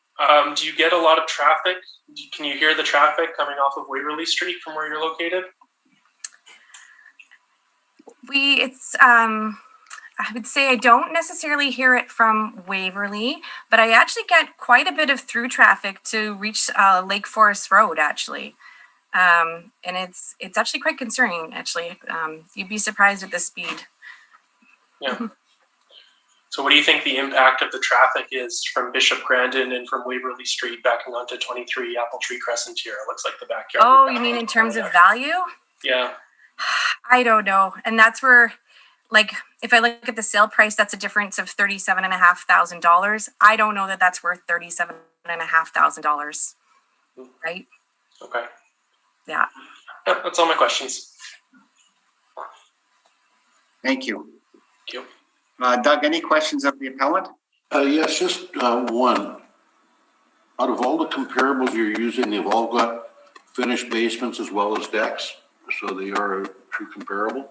S2: do you get a lot of traffic? Can you hear the traffic coming off of Waverly Street from where you're located?
S9: I would say I don't necessarily hear it from Waverly, but I actually get quite a bit of through traffic to reach Lake Forest Road, actually. And it's actually quite concerning, actually. You'd be surprised at the speed.
S2: Yeah. So what do you think the impact of the traffic is from Bishop Grandin and from Waverly Street backing onto 23 Apple Tree Crescent here? It looks like the backyard.
S9: Oh, you mean in terms of value?
S2: Yeah.
S9: I don't know. And that's where, like, if I look at the sale price, that's a difference of $37,500. I don't know that that's worth $37,500, right?
S2: Okay.
S9: Yeah.
S2: Yep, that's all my questions.
S1: Thank you.
S2: Thank you.
S1: Doug, any questions of the appellant?
S5: Yes, just one. Out of all the comparables you're using, they've all got finished basements as well as decks, so they are a true comparable?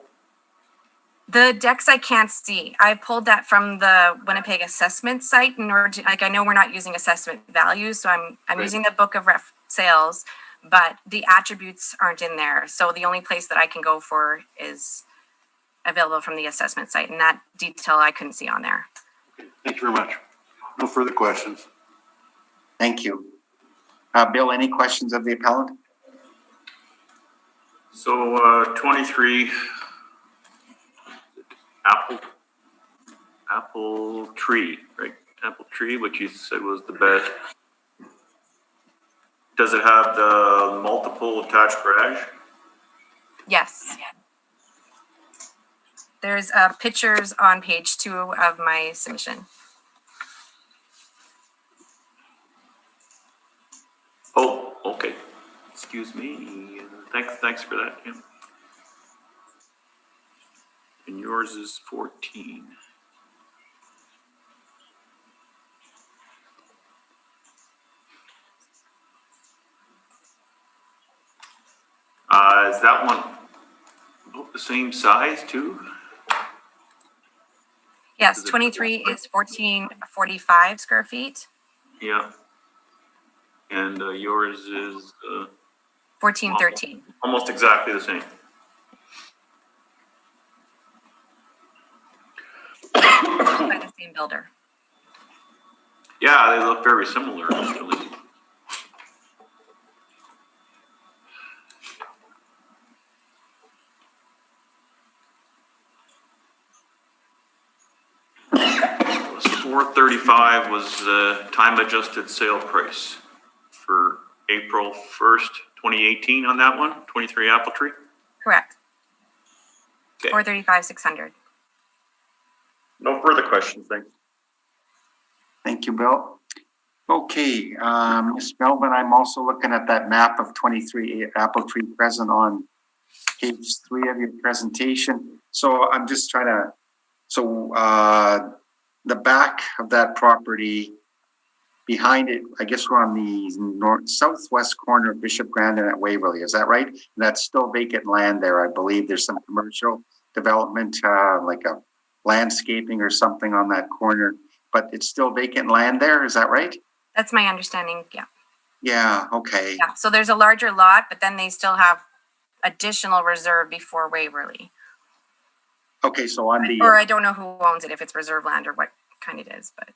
S9: The decks I can't see. I pulled that from the Winnipeg assessment site in order to, like, I know we're not using assessment values, so I'm
S5: Right.
S9: using the book of sales, but the attributes aren't in there. So the only place that I can go for is available from the assessment site, and that detail I couldn't see on there.
S5: Thank you very much. No further questions.
S1: Thank you. Bill, any questions of the appellant?
S6: So 23 Apple Tree, right? Apple Tree, which you said was the best. Does it have the multiple attached garage?
S9: Yes. There's pictures on page 2 of my submission.
S6: Oh, okay. Excuse me. Thanks for that, Kim. And yours is 14. Is that one about the same size too?
S9: Yes, 23 is 1445 square feet.
S6: Yeah. And yours is
S9: 1413.
S6: almost exactly the same.
S9: By the same builder.
S6: Yeah, they look very similar actually. $435 was the time adjusted sale price for April 1st, 2018 on that one, 23 Apple Tree.
S9: Correct.
S6: Okay.
S9: 435,600.
S6: No further questions, thanks.
S1: Thank you, Bill. Okay, Ms. Melvin, I'm also looking at that map of 23 Apple Tree Crescent on page 3 of your presentation. So I'm just trying to, the back of that property, behind it, I guess we're on the southwest corner of Bishop Grandin at Waverly, is that right? And that's still vacant land there, I believe. There's some commercial development, like a landscaping or something on that corner, but it's still vacant land there, is that right?
S9: That's my understanding, yeah.
S1: Yeah, okay.
S9: Yeah, so there's a larger lot, but then they still have additional reserve before Waverly.
S1: Okay, so on the
S9: Or I don't know who owns it, if it's reserve land or what kind it is, but.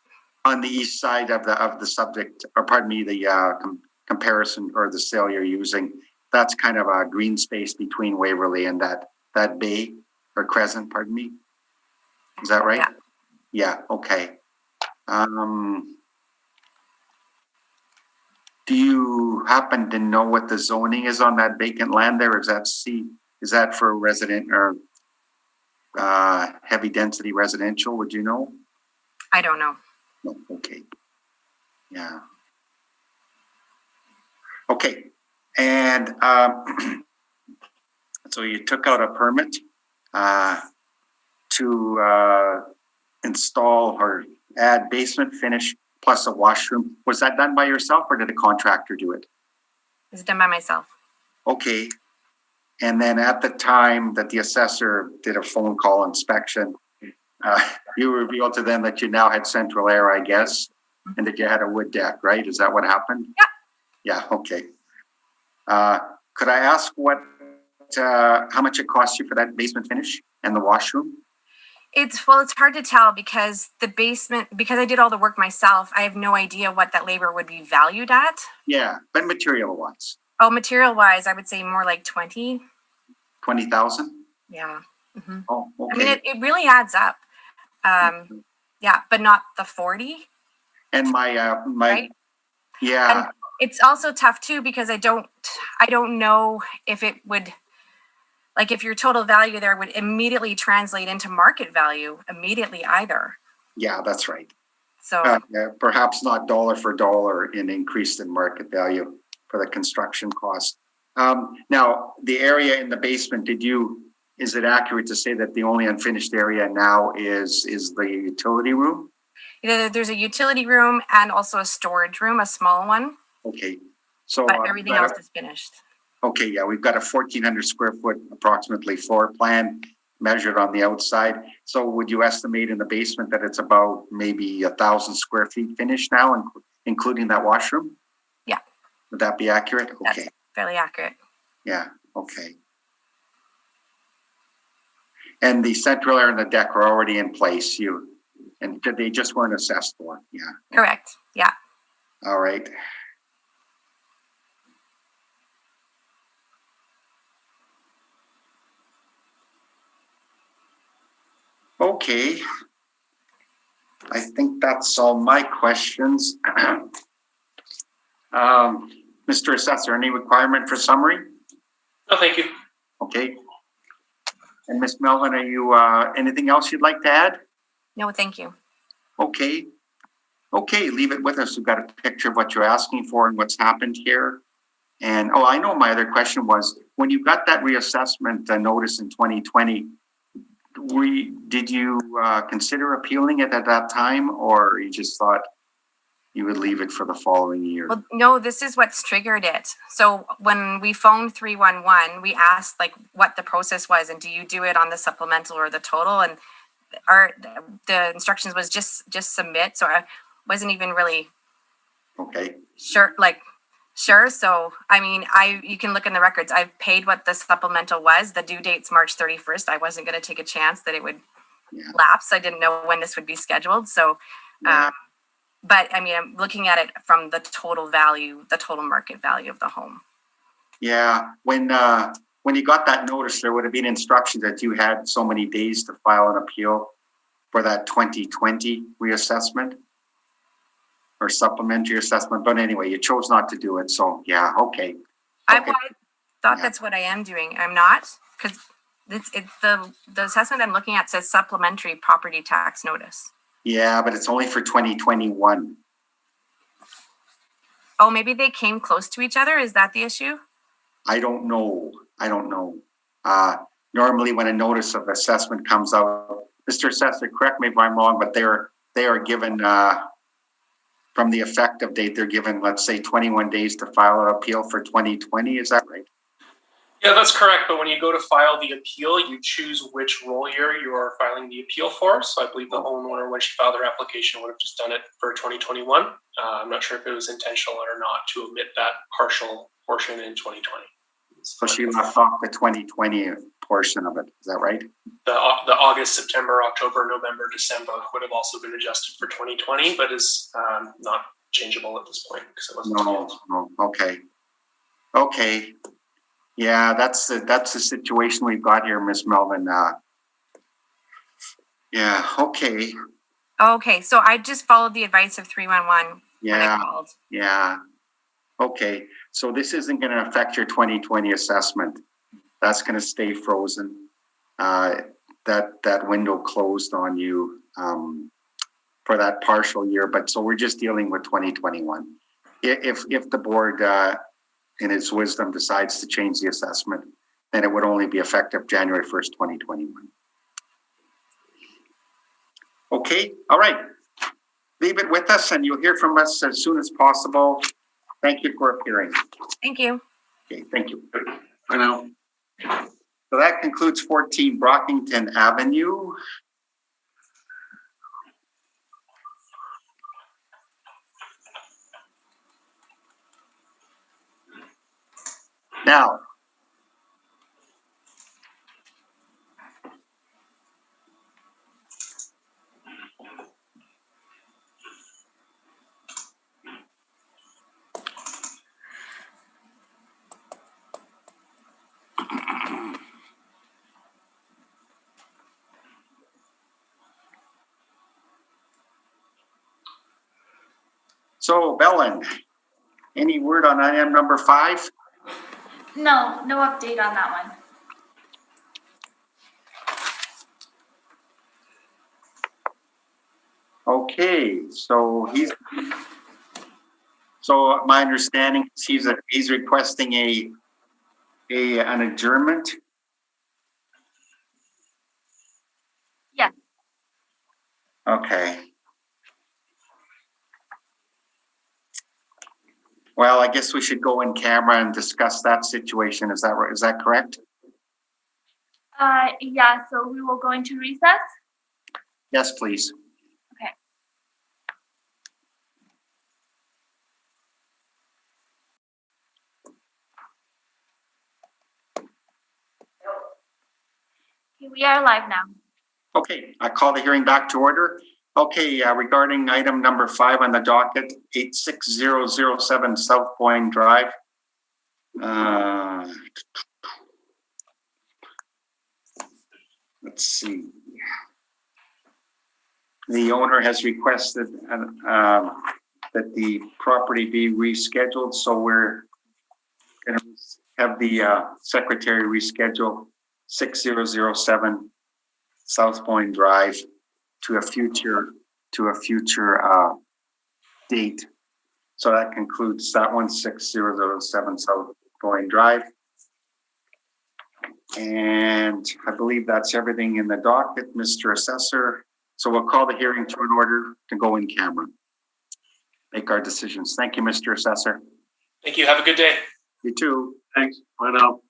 S1: on the east side of the subject, or pardon me, the comparison or the sale you're using, that's kind of a green space between Waverly and that bay or crescent, pardon me. Is that right?
S9: Yeah.
S1: Yeah, okay. Do you happen to know what the zoning is on that vacant land there? Is that for resident or heavy density residential? Would you know?
S9: I don't know.
S1: No, okay. Yeah. Okay. And so you took out a permit to install or add basement finish plus a washroom. Was that done by yourself or did a contractor do it?
S9: It's done by myself.
S1: Okay. And then at the time that the assessor did a phone call inspection, you revealed to them that you now had central air, I guess, and that you had a wood deck, right? Is that what happened?
S9: Yeah.
S1: Yeah, okay. Could I ask how much it cost you for that basement finish and the washroom?
S9: It's hard to tell because because I did all the work myself, I have no idea what that labor would be valued at.
S1: Yeah, but material wise.
S9: Oh, material wise, I would say more like
S1: 20,000?
S9: Yeah. Mm-hmm.
S1: Oh, okay.
S9: I mean, it really adds up. Yeah, but not the 40.
S1: And my
S9: right?
S1: Yeah.
S9: And it's also tough too because I don't know if it would, like, if your total value there would immediately translate into market value immediately either.
S1: Yeah, that's right.
S9: So
S1: perhaps not dollar for dollar in increase in market value for the construction cost. Now, the area in the basement, is it accurate to say that the only unfinished area now is the utility room?
S9: There's a utility room and also a storage room, a small one.
S1: Okay. So
S9: but everything else is finished.
S1: Okay, yeah, we've got a 1,400 square foot approximately floor plan measured on the outside. So would you estimate in the basement that it's about maybe 1,000 square feet finished now, including that washroom?
S9: Yeah.
S1: Would that be accurate? Okay.
S9: That's fairly accurate.
S1: Yeah, okay. And the central air and the deck are already in place. And they just weren't assessed for. Yeah.
S9: Correct. Yeah.
S1: All right. Okay. I think that's all my questions. Mr. Assessor, any requirement for summary?
S2: No, thank you.
S1: Okay. And Ms. Melvin, are you anything else you'd like to add?
S9: No, thank you.
S1: Okay. Okay, leave it with us. We've got a picture of what you're asking for and what's happened here. And I know my other question was, when you got that reassessment notice in 2020, did you consider appealing it at that time, or you just thought you would leave it for the following year?
S9: Well, no, this is what's triggered it. So when we phoned 311, we asked like what the process was, and do you do it on the supplemental or the total? And the instructions was just submit. So I wasn't even really sure. So I mean, you can look in the records. I've paid what the supplemental was. The due date's March 31st. I wasn't going to take a chance that it would lapse. I didn't know when this would be scheduled. So, but I mean, I'm looking at it from the total value, the total market value of the home.
S1: Yeah, when you got that notice, there would have been instructions that you had so many days to file an appeal for that 2020 reassessment or supplementary assessment. But anyway, you chose not to do it. So yeah, okay.
S9: I thought that's what I am doing. I'm not, because the assessment I'm looking at says supplementary property tax notice.
S1: Yeah, but it's only for 2021.
S9: Oh, maybe they came close to each other. Is that the issue?
S1: I don't know. Normally when a notice of assessment comes out, Mr. Assessor, correct me if I'm wrong, but they are given from the effective date, they're given, let's say, 21 days to file an appeal for 2020. Is that right?
S2: Yeah, that's correct. But when you go to file the appeal, you choose which roll year you are filing the appeal for. So I believe the homeowner, when she filed their application, would have just done it for 2021. I'm not sure if it was intentional or not to omit that partial portion in 2020.
S1: So she left off the 2020 portion of it. Is that right?
S2: The August, September, October, November, December would have also been adjusted for 2020, but is not changeable at this point because it wasn't.
S1: No. Okay. Yeah, that's the situation we've got here, Miss Melvin. Yeah. Okay.
S9: Okay, so I just followed the advice of 311 when I
S1: Yeah.
S9: called.
S1: Yeah. Okay. So this isn't going to affect your 2020 assessment. That's going to stay frozen. That window closed on you for that partial year. But so we're just dealing with 2021. If the board, in its wisdom, decides to change the assessment, then it would only be effective January 1st, 2021. Okay. All right. Leave it with us, and you'll hear from us as soon as possible. Thank you for appearing.
S9: Thank you.
S1: Okay, thank you.
S5: I know.
S1: So that concludes 14 Brockington Avenue. Now, so Belen, any word on item number 5?
S4: No update on that one.
S1: Okay, so my understanding is he's requesting an adjournment.
S4: Yeah.
S1: Okay. Well, I guess we should go in camera and discuss that situation. Is that right? Is that correct?
S4: Yeah, so we will go into recess.
S1: Yes, please.
S4: Okay. We are live now.
S1: Okay, I call the hearing back to order. Okay, regarding item number 5 on the docket, 86007 South Point Drive. Let's see. The owner has requested that the property be rescheduled, so we're going to have the secretary reschedule 6007 South Point Drive to a future date. So that concludes that one, 6007 South Point Drive. And I believe that's everything in the docket, Mr. Assessor. So we'll call the hearing to an order to go in camera. Make our decisions. Thank you, Mr. Assessor.
S2: Thank you. Have a good day.
S1: You too.
S5: Thanks. Bye now.